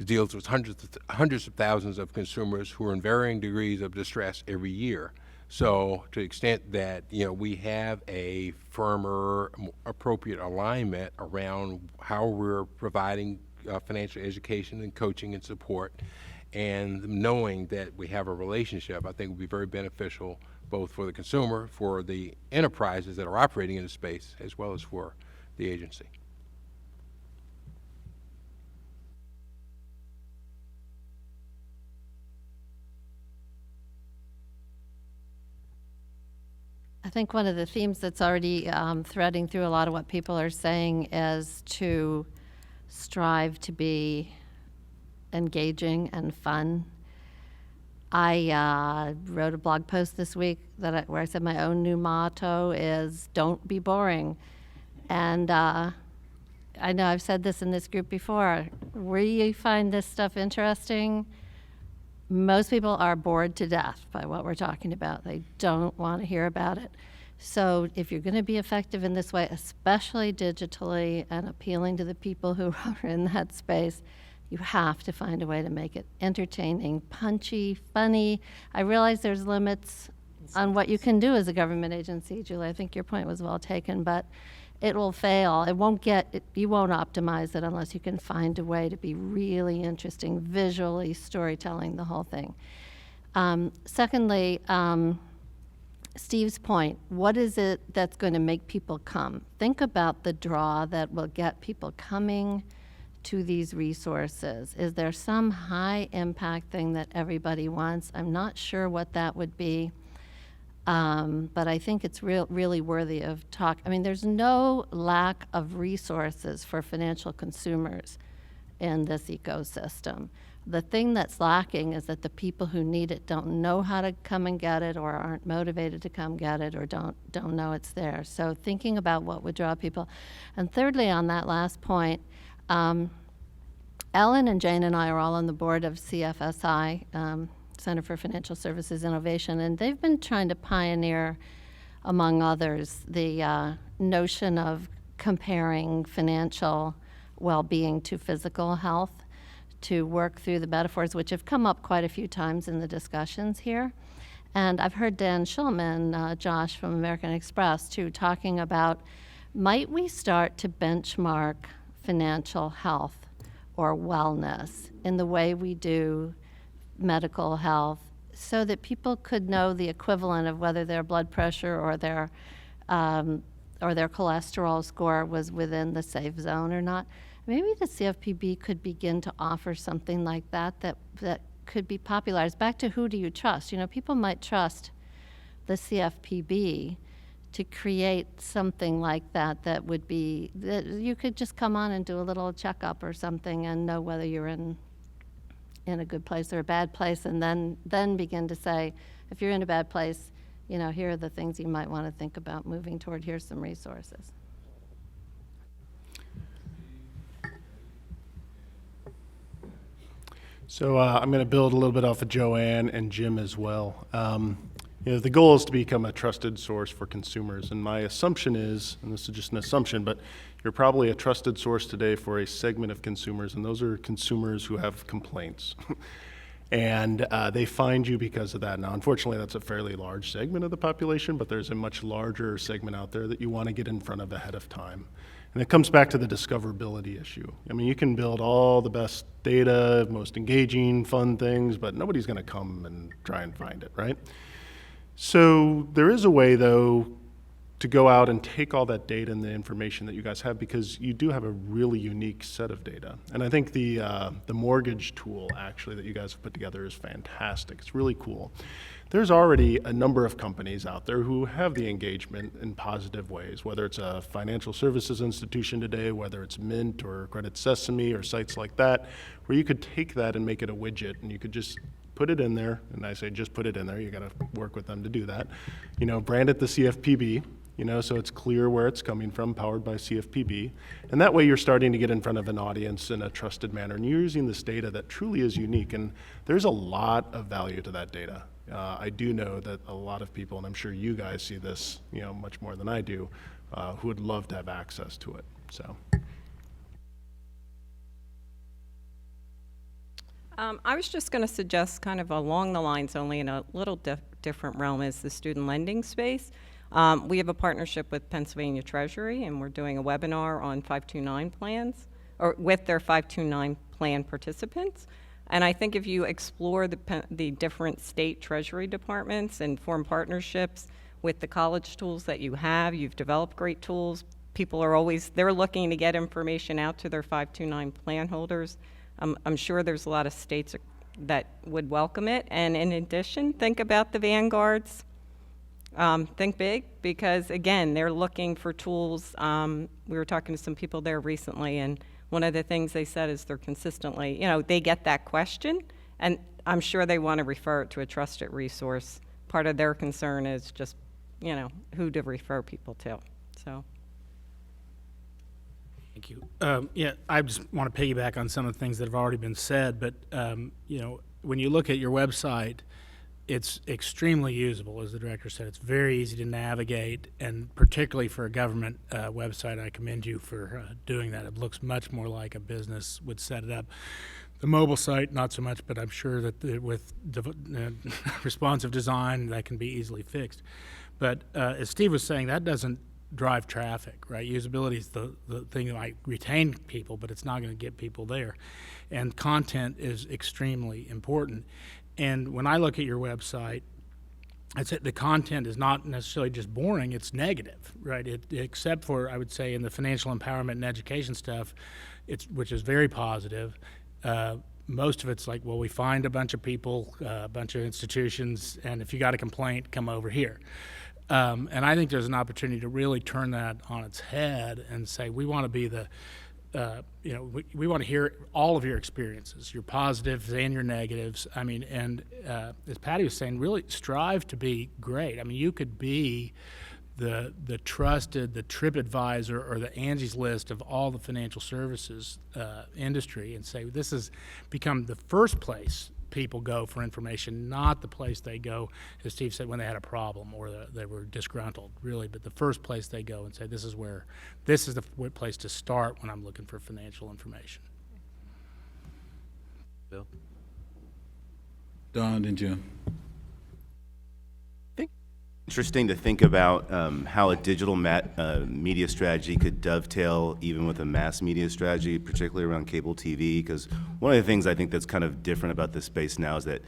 S22: deals with hundreds of thousands of consumers who are in varying degrees of distress every year. So to the extent that we have a firmer, more appropriate alignment around how we're providing financial education and coaching and support, and knowing that we have a relationship, I think would be very beneficial both for the consumer, for the enterprises that are operating in the space, as well as for the agency.
S9: I think one of the themes that's already threading through a lot of what people are saying is to strive to be engaging and fun. I wrote a blog post this week where I said my own new motto is "Don't be boring," and I know I've said this in this group before. Where you find this stuff interesting, most people are bored to death by what we're talking about. They don't want to hear about it. So if you're going to be effective in this way, especially digitally and appealing to the people who are in that space, you have to find a way to make it entertaining, punchy, funny. I realize there's limits on what you can do as a government agency, Julie. I think your point was well taken, but it will fail. You won't optimize it unless you can find a way to be really interesting, visually storytelling the whole thing. Secondly, Steve's point, what is it that's going to make people come? Think about the draw that will get people coming to these resources. Is there some high impact thing that everybody wants? I'm not sure what that would be. But I think it's really worthy of talk. I mean, there's no lack of resources for financial consumers in this ecosystem. The thing that's lacking is that the people who need it don't know how to come and get it, or aren't motivated to come get it, or don't know it's there. So thinking about what would draw people. And thirdly, on that last point, Ellen and Jane and I are all on the board of CFSI, Center for Financial Services Innovation, and they've been trying to pioneer, among others, the notion of comparing financial well-being to physical health, to work through the metaphors, which have come up quite a few times in the discussions here. And I've heard Dan Schulman, Josh from American Express, too, talking about, might we start to benchmark financial health or wellness in the way we do medical health, so that people could know the equivalent of whether their blood pressure or their cholesterol score was within the safe zone or not. Maybe the CFPB could begin to offer something like that that could be popularized. Back to who do you trust? You know, people might trust the CFPB to create something like that that would be, that you could just come on and do a little checkup or something and know whether you're in a good place or a bad place, and then begin to say, if you're in a bad place, you know, here are the things you might want to think about moving toward, here's some resources.
S4: So I'm going to build a little bit off of Joanne and Jim as well. You know, the goal is to become a trusted source for consumers, and my assumption is, and this is just an assumption, but you're probably a trusted source today for a segment of consumers, and those are consumers who have complaints. And they find you because of that. Now, unfortunately, that's a fairly large segment of the population, but there's a much larger segment out there that you want to get in front of ahead of time. And it comes back to the discoverability issue. I mean, you can build all the best data, most engaging, fun things, but nobody's going to come and try and find it, right? So there is a way, though, to go out and take all that data and the information that you guys have, because you do have a really unique set of data. And I think the mortgage tool, actually, that you guys have put together is fantastic. It's really cool. There's already a number of companies out there who have the engagement in positive ways, whether it's a financial services institution today, whether it's Mint or Credit Sesame or sites like that, where you could take that and make it a widget, and you could just put it in there. And I say just put it in there. You got to work with them to do that. You know, brand it the CFPB. You know, so it's clear where it's coming from, powered by CFPB. And that way you're starting to get in front of an audience in a trusted manner. And you're using this data that truly is unique. And there's a lot of value to that data. I do know that a lot of people, and I'm sure you guys see this, you know, much more than I do, who would love to have access to it. So.
S16: I was just going to suggest, kind of along the lines, only in a little different realm, is the student lending space. We have a partnership with Pennsylvania Treasury, and we're doing a webinar on 529 plans, or with their 529 plan participants. And I think if you explore the different state treasury departments and form partnerships with the college tools that you have, you've developed great tools. People are always, they're looking to get information out to their 529 plan holders. I'm sure there's a lot of states that would welcome it. And in addition, think about the Vanguards. Think big, because again, they're looking for tools. We were talking to some people there recently, and one of the things they said is they're consistently, you know, they get that question, and I'm sure they want to refer it to a trusted resource. Part of their concern is just, you know, who to refer people to. So.
S6: Thank you. Yeah, I just want to piggyback on some of the things that have already been said, but you know, when you look at your website, it's extremely usable, as the director said. It's very easy to navigate, and particularly for a government website, I commend you for doing that. It looks much more like a business would set it up. The mobile site, not so much, but I'm sure that with responsive design, that can be easily fixed. But as Steve was saying, that doesn't drive traffic, right? Usability is the thing that might retain people, but it's not going to get people there. And content is extremely important. And when I look at your website, I'd say the content is not necessarily just boring, it's negative, right? Except for, I would say, in the financial empowerment and education stuff, which is very positive. Most of it's like, well, we find a bunch of people, a bunch of institutions, and if you got a complaint, come over here. And I think there's an opportunity to really turn that on its head and say, we want to be the, you know, we want to hear all of your experiences, your positives and your negatives. I mean, and as Patty was saying, really strive to be great. I mean, you could be the trusted, the TripAdvisor or the Angie's List of all the financial services industry, and say this has become the first place people go for information, not the place they go, as Steve said, when they had a problem or they were disgruntled, really, but the first place they go and say, this is the place to start when I'm looking for financial information.
S21: Bill?
S1: Don and Jim.
S8: Interesting to think about how a digital media strategy could dovetail even with a mass media strategy, particularly around cable TV, because one of the things I think that's kind of different about this space now is that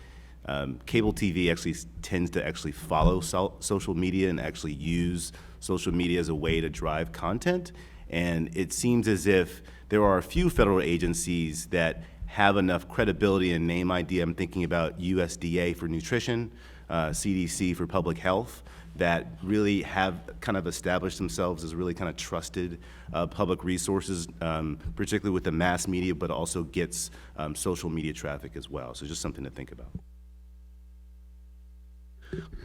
S8: cable TV actually tends to actually follow social media and actually use social media as a way to drive content. And it seems as if there are a few federal agencies that have enough credibility and name ID. I'm thinking about USDA for nutrition, CDC for public health, that really have kind of established themselves as really kind of trusted public resources, particularly with the mass media, but also gets social media traffic as well. So just something to think about.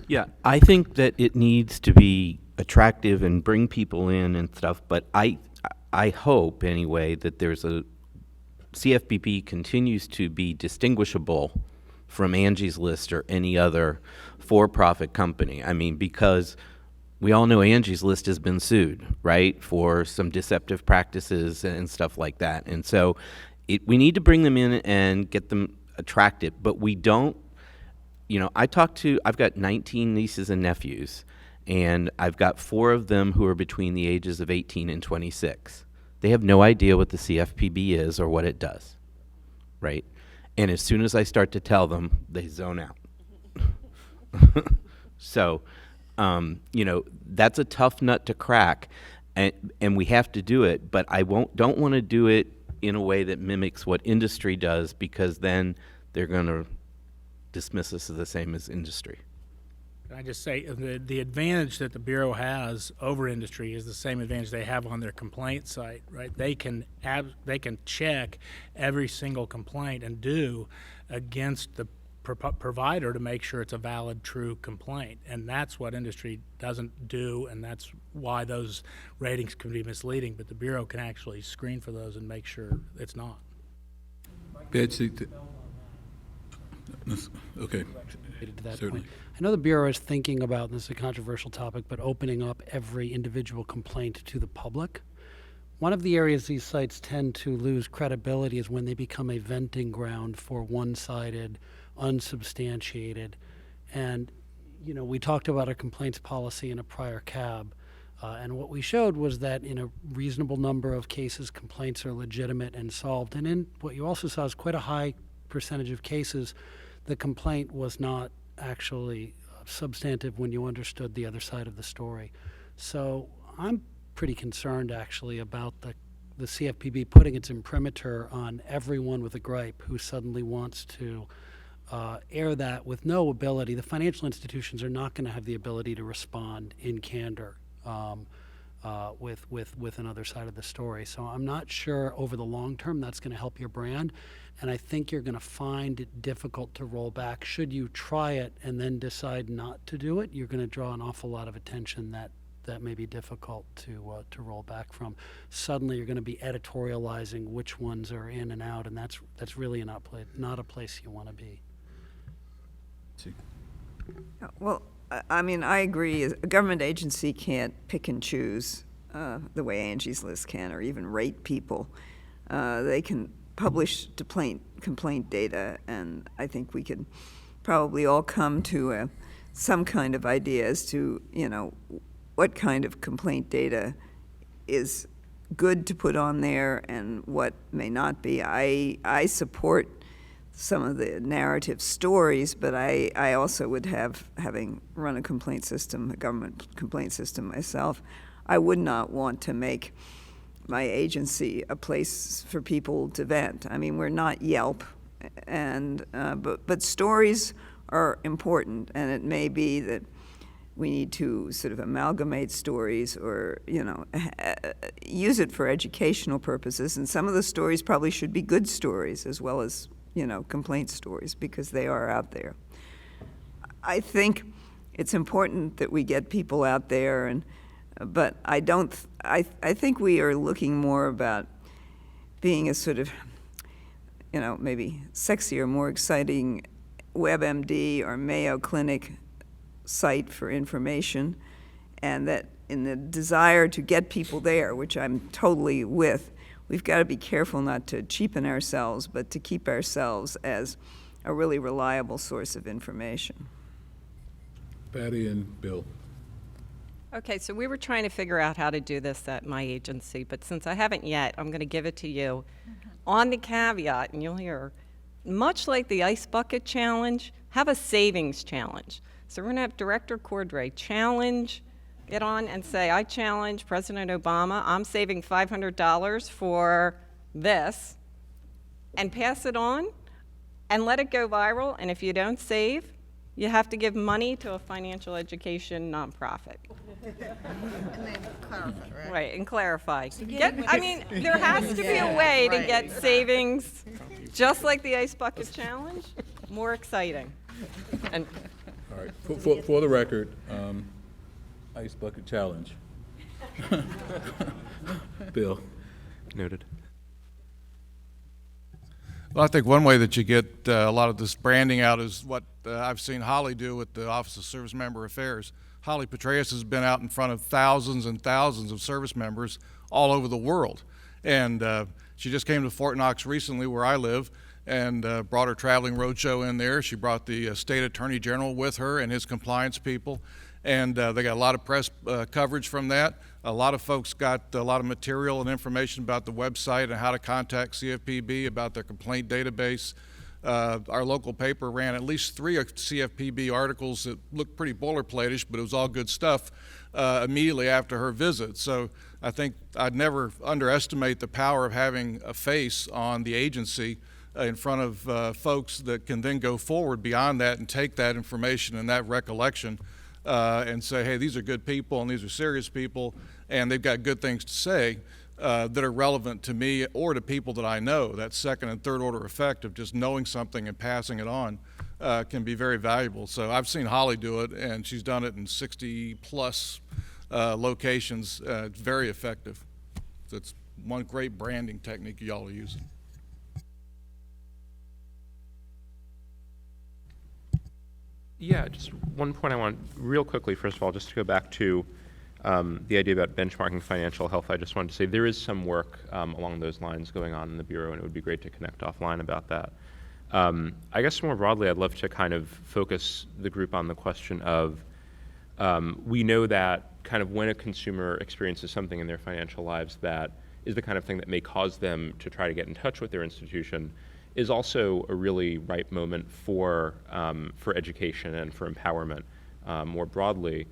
S21: Yeah, I think that it needs to be attractive and bring people in and stuff, but I hope anyway that there's a CFPB continues to be distinguishable from Angie's List or any other for-profit company. I mean, because we all know Angie's List has been sued, right, for some deceptive practices and stuff like that. And so we need to bring them in and get them attractive, but we don't, you know, I've got 19 nieces and nephews, and I've got 4 of them who are between the ages of 18 and 26. They have no idea what the CFPB is or what it does, right? And as soon as I start to tell them, they zone out. So, you know, that's a tough nut to crack, and we have to do it, but don't want to do it in a way that mimics what industry does, because then they're going to dismiss us as the same as industry.
S6: Can I just say, the advantage that the Bureau has over industry is the same advantage they have on their complaint site, right? They can check every single complaint and do against the provider to make sure it's a valid, true complaint. And that's what industry doesn't do, and that's why those ratings can be misleading. But the Bureau can actually screen for those and make sure it's not.
S1: Betsy, okay.
S10: To that
S1: Certainly.
S10: point. I know the Bureau is thinking about, and this is a controversial topic, but opening up every individual complaint to the public. One of the areas these sites tend to lose credibility is when they become a venting ground for one-sided, unsubstantiated. And, you know, we talked about a complaints policy in a prior CAB, and what we showed was that in a reasonable number of cases, complaints are legitimate and solved. And in what you also saw is quite a high percentage of cases, the complaint was not actually substantive when you understood the other side of the story. So I'm pretty concerned actually about the CFPB putting its imprimatur on everyone with a gripe who suddenly wants to air that with no ability. The financial institutions are not going to have the ability to respond in candor with another side of the story. So I'm not sure over the long term that's going to help your brand. And I think you're going to find it difficult to roll back. Should you try it and then decide not to do it, you're going to draw an awful lot of attention that may be difficult to roll back from. Suddenly you're going to be editorializing which ones are in and out, and that's really not a place you want to be.
S23: Well, I mean, I agree. A government agency can't pick and choose the way Angie's List can, or even rate people. They can publish complaint data, and I think we could probably all come to some kind of idea as to, you know, what kind of complaint data is good to put on there and what may not be. I support some of the narrative stories, but I also would having run a complaint system, a government complaint system myself, I would not want to make my agency a place for people to vent. I mean, we're not Yelp, and but stories are important, and it may be that we need to sort of amalgamate stories, or, you know, use it for educational purposes. And some of the stories probably should be good stories as well as, you know, complaint stories, because they are out there. I think it's important that we get people out there, but I think we are looking more about being a sort of, you know, maybe sexier, more exciting WebMD or Mayo Clinic site for information, and that in the desire to get people there, which I'm totally with, we've got to be careful not to cheapen ourselves, but to keep ourselves as a really reliable source of information.
S1: Patty and Bill.
S16: Okay, so we were trying to figure out how to do this at my agency, but since I haven't yet, I'm going to give it to you. On the caveat, and you'll hear, much like the Ice Bucket Challenge, have a savings challenge. So we're going to have Director Cordray challenge, get on and say, I challenge President Obama, I'm saving $500 for this, and pass it on, and let it go viral, and if you don't save, you have to give money to a financial education nonprofit.
S17: And then clarify, right?
S16: Right, and clarify. I mean, there has to be a way to get savings, just like the Ice Bucket Challenge, more exciting. And
S1: All right, for the record, Ice Bucket Challenge. Bill.
S3: Noted.
S11: Well, I think one way that you get a lot of this branding out is what I've seen Holly do with the Office of Service Member Affairs. Holly Petraeus has been out in front of thousands and thousands of service members all over the world. And she just came to Fort Knox recently, where I live, and brought her traveling roadshow in there. She brought the State Attorney General with her and his compliance people. And they got a lot of press coverage from that. A lot of folks got a lot of material and information about the website and how to contact CFPB, about their complaint database. Our local paper ran at least 3 CFPB articles that looked pretty boilerplate-ish, but it was all good stuff immediately after her visit. So I think I'd never underestimate the power of having a face on the agency in front of folks that can then go forward beyond that and take that information and that recollection and say, hey, these are good people and these are serious people and they've got good things to say that are relevant to me or to people that I know. That second and third order effect of just knowing something and passing it on can be very valuable. So I've seen Holly do it, and she's done it in 60 plus locations. It's very effective. So it's one great branding technique y'all are using.
S3: Yeah, just one point I want, real quickly, first of all, just to go back to the idea about benchmarking financial health. I just wanted to say there is some work along those lines going on in the Bureau, and it would be great to connect offline about that. I guess more broadly, I'd love to kind of focus the group on the question of, we know that kind of when a consumer experiences something in their financial lives that is the kind of thing that may cause them to try to get in touch with their institution, is also a really ripe moment for education and for empowerment more broadly.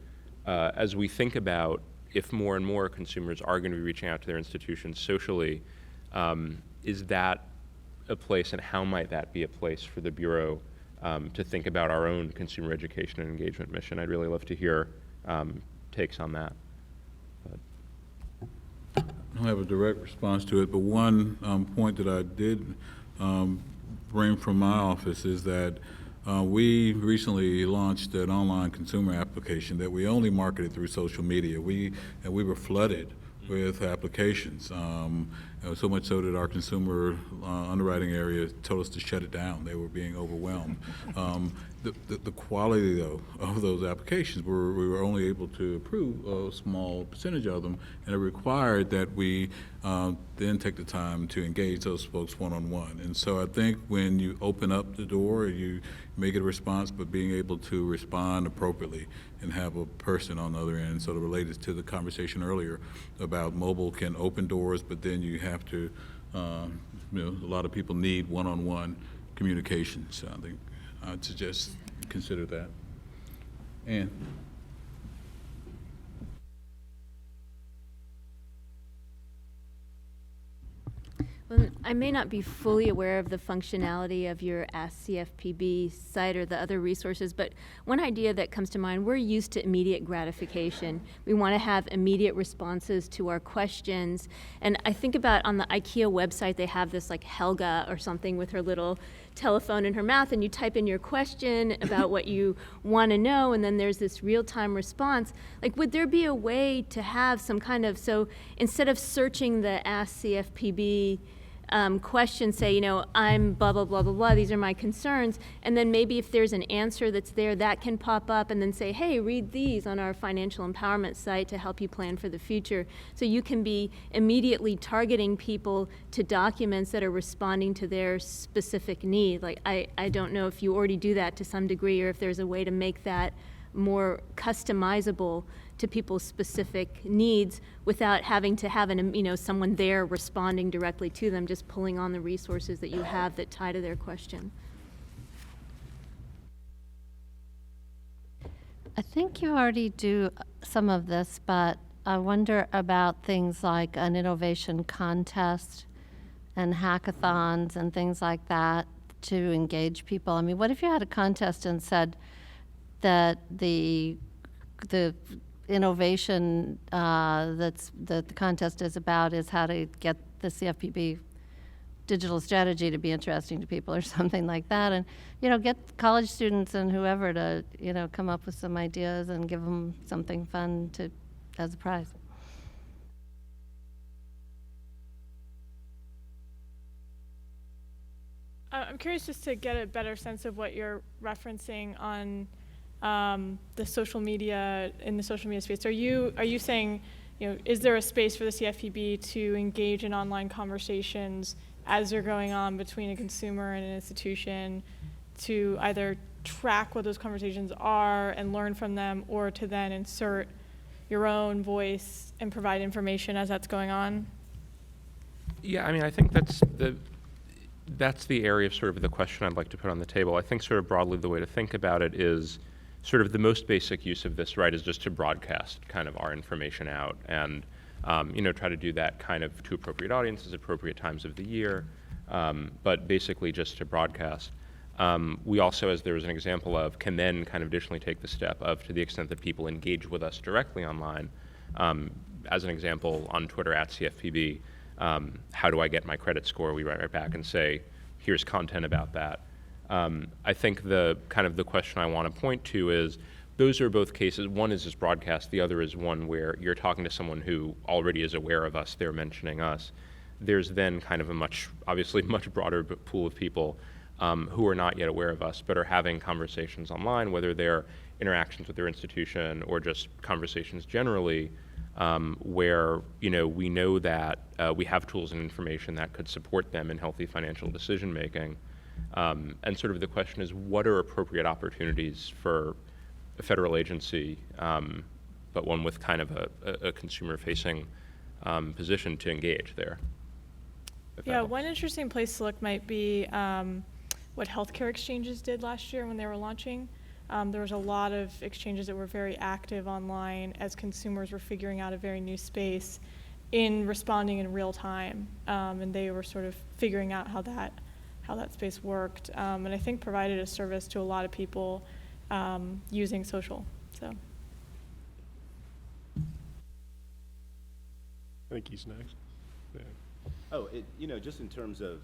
S3: As we think about if more and more consumers are going to be reaching out to their institutions socially, is that a place, and how might that be a place for the Bureau to think about our own consumer education and engagement mission? I'd really love to hear takes on that.
S1: I don't have a direct response to it, but one point that I did bring from my office is that we recently launched an online consumer application that we only marketed through social media. We were flooded with applications, so much so that our consumer underwriting area told us to shut it down. They were being overwhelmed. The quality, though, of those applications, we were only able to approve a small percentage of them, and it required that we then take the time to engage those folks one-on-one. And so I think when you open up the door, you make it a response, but being able to respond appropriately and have a person on the other end, sort of related to the conversation earlier about mobile can open doors, but then you have to, a lot of people need one-on-one communication. So I think I'd suggest consider that. Ann?
S14: Well, I may not be fully aware of the functionality of your Ask CFPB site or the other resources, but one idea that comes to mind, we're used to immediate gratification. We want to have immediate responses to our questions. And I think about on the IKEA website, they have this like Helga or something with her little telephone in her mouth, and you type in your question about what you want to know, and then there's this real-time response. Like, would there be a way to have some kind of, so instead of searching the Ask CFPB question, say, you know, I'm blah, blah, blah, blah, blah, these are my concerns, and then maybe if there's an answer that's there, that can pop up and then say, hey, read these on our financial empowerment site to help you plan for the future. So you can be immediately targeting people to documents that are responding to their specific need. Like, I don't know if you already do that to some degree, or if there's a way to make that more customizable to people's specific needs without having to have someone there responding directly to them, just pulling on the resources that you have that tie to their question.
S9: I think you already do some of this, but I wonder about things like an innovation contest and hackathons and things like that to engage people. I mean, what if you had a contest and said that the innovation that the contest is about is how to get the CFPB digital strategy to be interesting to people or something like that, and get college students and whoever to come up with some ideas and give them something fun as a prize.
S15: I'm curious just to get a better sense of what you're referencing on the social media, in the social media space. Are you saying, is there a space for the CFPB to engage in online conversations as they're going on between a consumer and an institution, to either track what those conversations are and learn from them, or to then insert your own voice and provide information as that's going on?
S3: Yeah, I mean, I think that's the area of sort of the question I'd like to put on the table. I think sort of broadly the way to think about it is sort of the most basic use of this, right, is just to broadcast kind of our information out and, try to do that kind of to appropriate audiences, appropriate times of the year, but basically just to broadcast. We also, as there was an example of, can then kind of additionally take the step of, to the extent that people engage with us directly online, as an example, on Twitter @CFPB, how do I get my credit score? We write right back and say, here's content about that. I think the question I want to point to is, those are both cases. One is just broadcast. The other is one where you're talking to someone who already is aware of us. They're mentioning us. There's then kind of a obviously much broader pool of people who are not yet aware of us, but are having conversations online, whether they're interactions with their institution or just conversations generally, where we know that we have tools and information that could support them in healthy financial decision making. And sort of the question is, what are appropriate opportunities for a federal agency, but one with kind of a consumer-facing position to engage there?
S15: Yeah, one interesting place to look might be what healthcare exchanges did last year when they were launching. There was a lot of exchanges that were very active online as consumers were figuring out a very new space in responding in real time, and they were sort of figuring out how that space worked, and I think provided a service to a lot of people using social. So,
S4: I think he's next. Yeah.
S8: Oh, just in terms of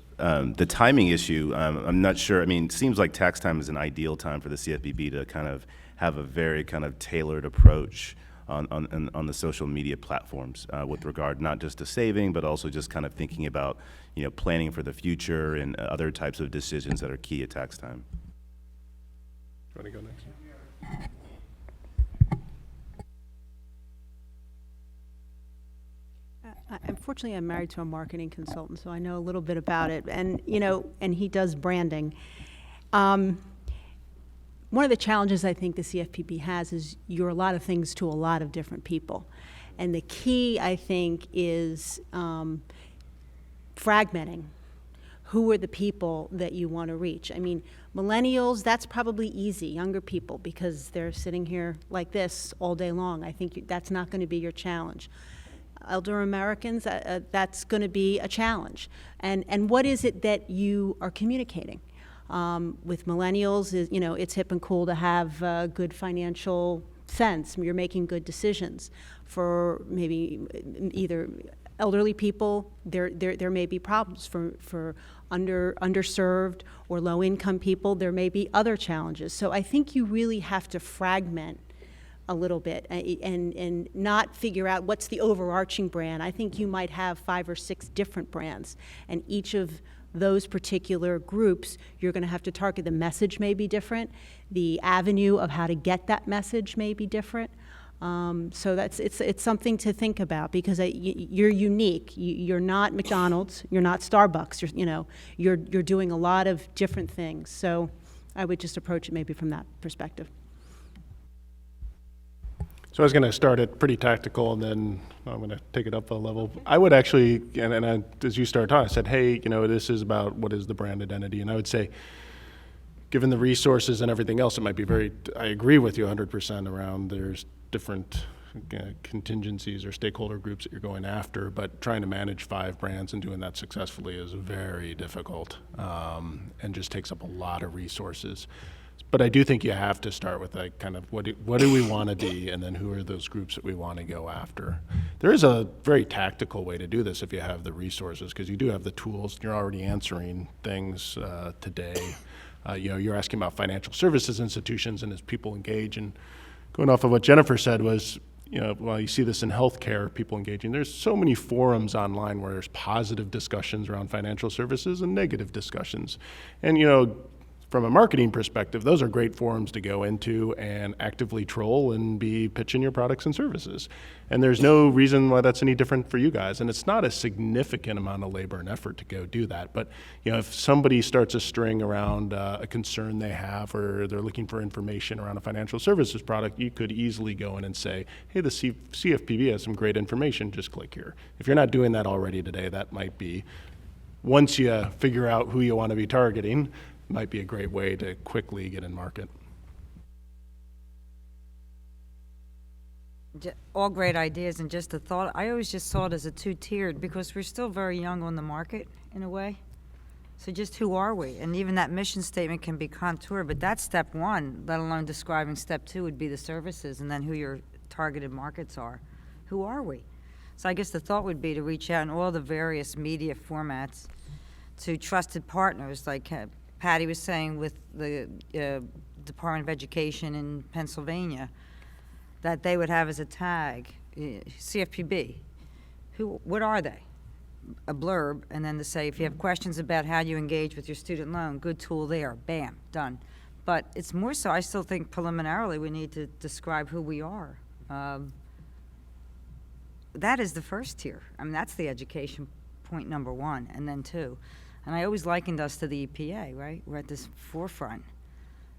S8: the timing issue, I'm not sure. I mean, it seems like tax time is an ideal time for the CFPB to kind of have a very kind of tailored approach on the social media platforms with regard not just to saving, but also just kind of thinking about planning for the future and other types of decisions that are key at tax time.
S4: Want to go next?
S20: Unfortunately, I'm married to a marketing consultant, so I know a little bit about it. And and he does branding. One of the challenges I think the CFPB has is you're a lot of things to a lot of different people. And the key, I think, is fragmenting. Who are the people that you want to reach? I mean, millennials, that's probably easy, younger people, because they're sitting here like this all day long. I think that's not going to be your challenge. Elder Americans, that's going to be a challenge. And what is it that you are communicating? With millennials, it's hip and cool to have good financial sense. You're making good decisions. For maybe either elderly people, there may be problems. For underserved or low-income people, there may be other challenges. So I think you really have to fragment a little bit and not figure out what's the overarching brand. I think you might have 5 or 6 different brands, and each of those particular groups, you're going to have to target. The message may be different. The avenue of how to get that message may be different. So it's something to think about, because you're unique. You're not McDonald's. You're not Starbucks. You're doing a lot of different things. So I would just approach it maybe from that perspective.
S4: So I was going to start it pretty tactical, and then I'm going to take it up a level. I would actually, as you started talking, I said, hey, this is about what is the brand identity. And I would say, given the resources and everything else, it might be I agree with you 100% around there's different contingencies or stakeholder groups that you're going after, but trying to manage 5 brands and doing that successfully is very difficult, and just takes up a lot of resources. But I do think you have to start with kind of what do we want to be, and then who are those groups that we want to go after. There is a very tactical way to do this if you have the resources, because you do have the tools. You're already answering things today. You're asking about financial services institutions and as people engage. And going off of what Jennifer said was, while you see this in healthcare, people engaging, there's so many forums online where there's positive discussions around financial services and negative discussions. And, from a marketing perspective, those are great forums to go into and actively troll and be pitching your products and services. And there's no reason why that's any different for you guys. And it's not a significant amount of labor and effort to go do that. But if somebody starts a string around a concern they have, or they're looking for information around a financial services product, you could easily go in and say, hey, the CFPB has some great information, just click here. If you're not doing that already today, that might be, once you figure out who you want to be targeting, might be a great way to quickly get in market.
S12: All great ideas, and just a thought, I always just saw it as a 2-tiered, because we're still very young on the market in a way. So just who are we? And even that mission statement can be contoured, but that's step 1, let alone describing step 2 would be the services, and then who your targeted markets are. Who are we? So I guess the thought would be to reach out in all the various media formats to trusted partners, like Patty was saying with the Department of Education in Pennsylvania, that they would have as a tag, CFPB. What are they? A blurb, and then to say, if you have questions about how you engage with your student loan, good tool there, bam, done. But it's more so, I still think preliminarily we need to describe who we are. That is the first tier. I mean, that's the education point number 1, and then 2. And I always likened us to the EPA, right? We're at this forefront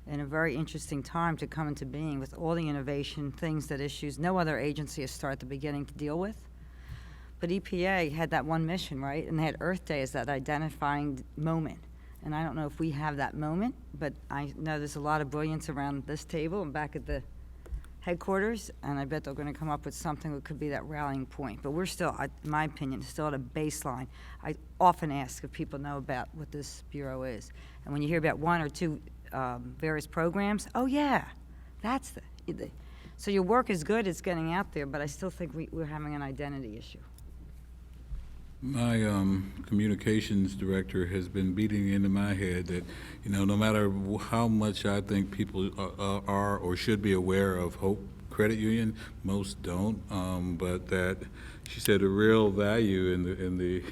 S12: in a very interesting time to come into being with all the innovation, things that issues no other agency has started at the beginning to deal with. But EPA had that one mission, right? And they had Earth Day as that identifying moment. And I don't know if we have that moment, but I know there's a lot of brilliance around this table and back at the headquarters, and I bet they're going to come up with something that could be that rallying point. But we're still, in my opinion, still at a baseline. I often ask if people know about what this Bureau is. And when you hear about 1 or 2 various programs, oh yeah, that's the so your work is good, it's getting out there, but I still think we're having an identity issue.
S1: My communications director has been beating into my head that, no matter how much I think people are or should be aware of Hope Credit Union, most don't. But that she said the real value in the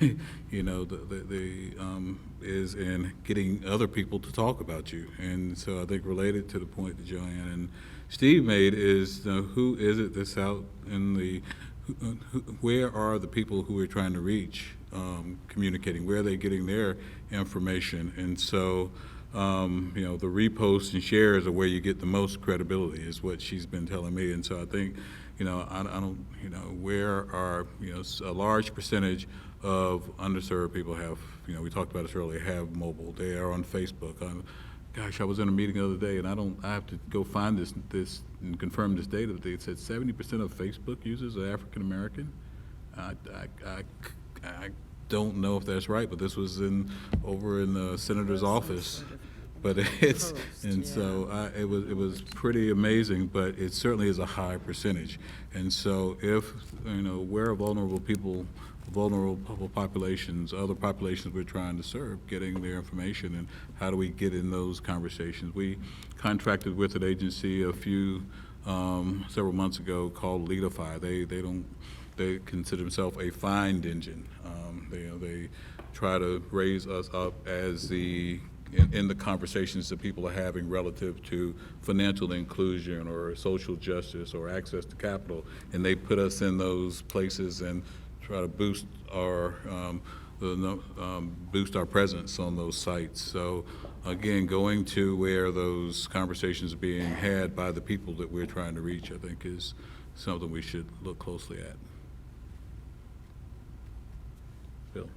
S1: is in getting other people to talk about you. And so I think related to the point that Joanne and Steve made is, who is it that's out in the where are the people who we're trying to reach communicating? Where are they getting their information? And so, the reposts and shares are where you get the most credibility, is what she's been telling me. And so I think, I don't, where are, a large percentage of underserved people have, we talked about this earlier, have mobile. They are on Facebook. Gosh, I was in a meeting the other day, and I have to go find this and confirm this data. It said 70% of Facebook users are African American. I don't know if that's right, but this was over in the senator's office. But it's so it was pretty amazing. But it certainly is a high percentage. And so if where are vulnerable people? Vulnerable populations, other populations we're trying to serve, getting their information, and how do we get in those conversations? We contracted with an agency a few several months ago called Leadify. They consider themselves a find engine. They try to raise us up as in the conversations that people are having relative to financial inclusion or social justice or access to capital, and they put us in those places and try to boost our presence on those sites. So again, going to where those conversations are being had by the people that we're trying to reach, I think is something we should look closely at. Bill?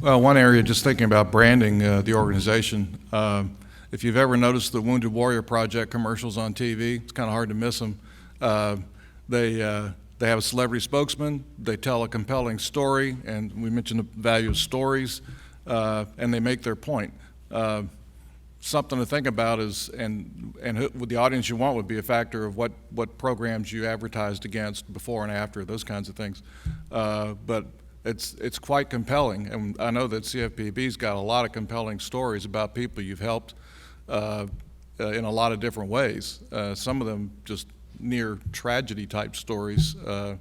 S11: Well, one area, just thinking about branding the organization, if you've ever noticed the Wounded Warrior Project commercials on TV, it's kind of hard to miss them. They have a celebrity spokesman, they tell a compelling story, and we mentioned the value of stories, and they make their point. Something to think about is, and with the audience you want would be a factor of what programs you advertised against before and after, those kinds of things. But it's quite compelling, and I know that CFPB's got a lot of compelling stories about people you've helped in a lot of different ways. Some of them just near tragedy type stories that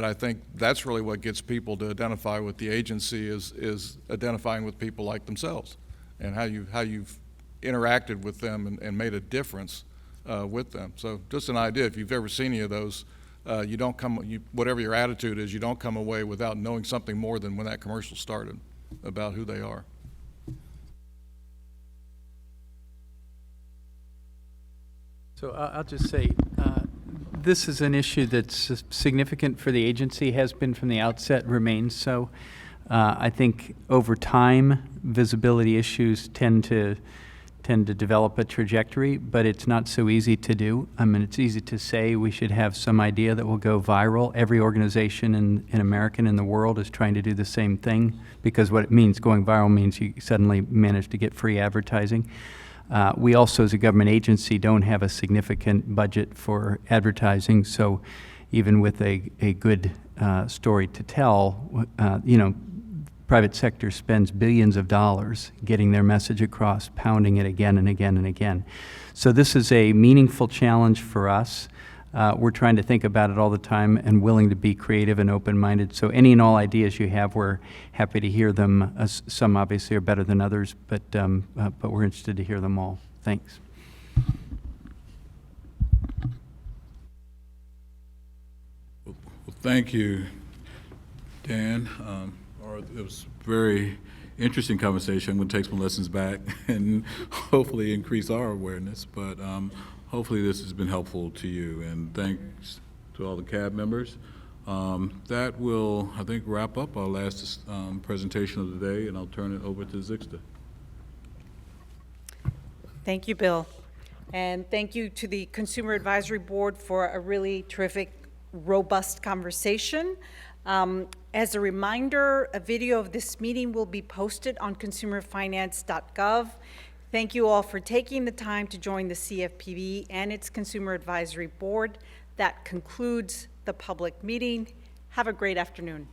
S11: I think that's really what gets people to identify with the agency is identifying with people like themselves and how you've interacted with them and made a difference with them. So just an idea, if you've ever seen any of those, you don't whatever your attitude is, you don't come away without knowing something more than when that commercial started about who they are.
S13: So I'll just say, this is an issue that's significant for the agency, has been from the outset, remains so. I think over time, visibility issues tend to develop a trajectory, but it's not so easy to do. I mean, it's easy to say we should have some idea that will go viral. Every organization in America and in the world is trying to do the same thing, because what it means, going viral means you suddenly manage to get free advertising. We also, as a government agency, don't have a significant budget for advertising, so even with a good story to tell, private sector spends billions of dollars getting their message across, pounding it again and again and again. So this is a meaningful challenge for us. We're trying to think about it all the time and willing to be creative and open-minded. So any and all ideas you have, we're happy to hear them. Some obviously are better than others, but we're interested to hear them all. Thanks.
S1: Well, thank you, Dan. It was a very interesting conversation. I'm going to take some lessons back and hopefully increase our awareness. But hopefully this has been helpful to you. And thanks to all the CAB members. That will, I think, wrap up our last presentation of the day, and I'll turn it over to Zixta.
S18: Thank you, Bill. And thank you to the Consumer Advisory Board for a really terrific, robust conversation. As a reminder, a video of this meeting will be posted on consumerfinance.gov. Thank you all for taking the time to join the CFPB and its Consumer Advisory Board. That concludes the public meeting. Have a great afternoon.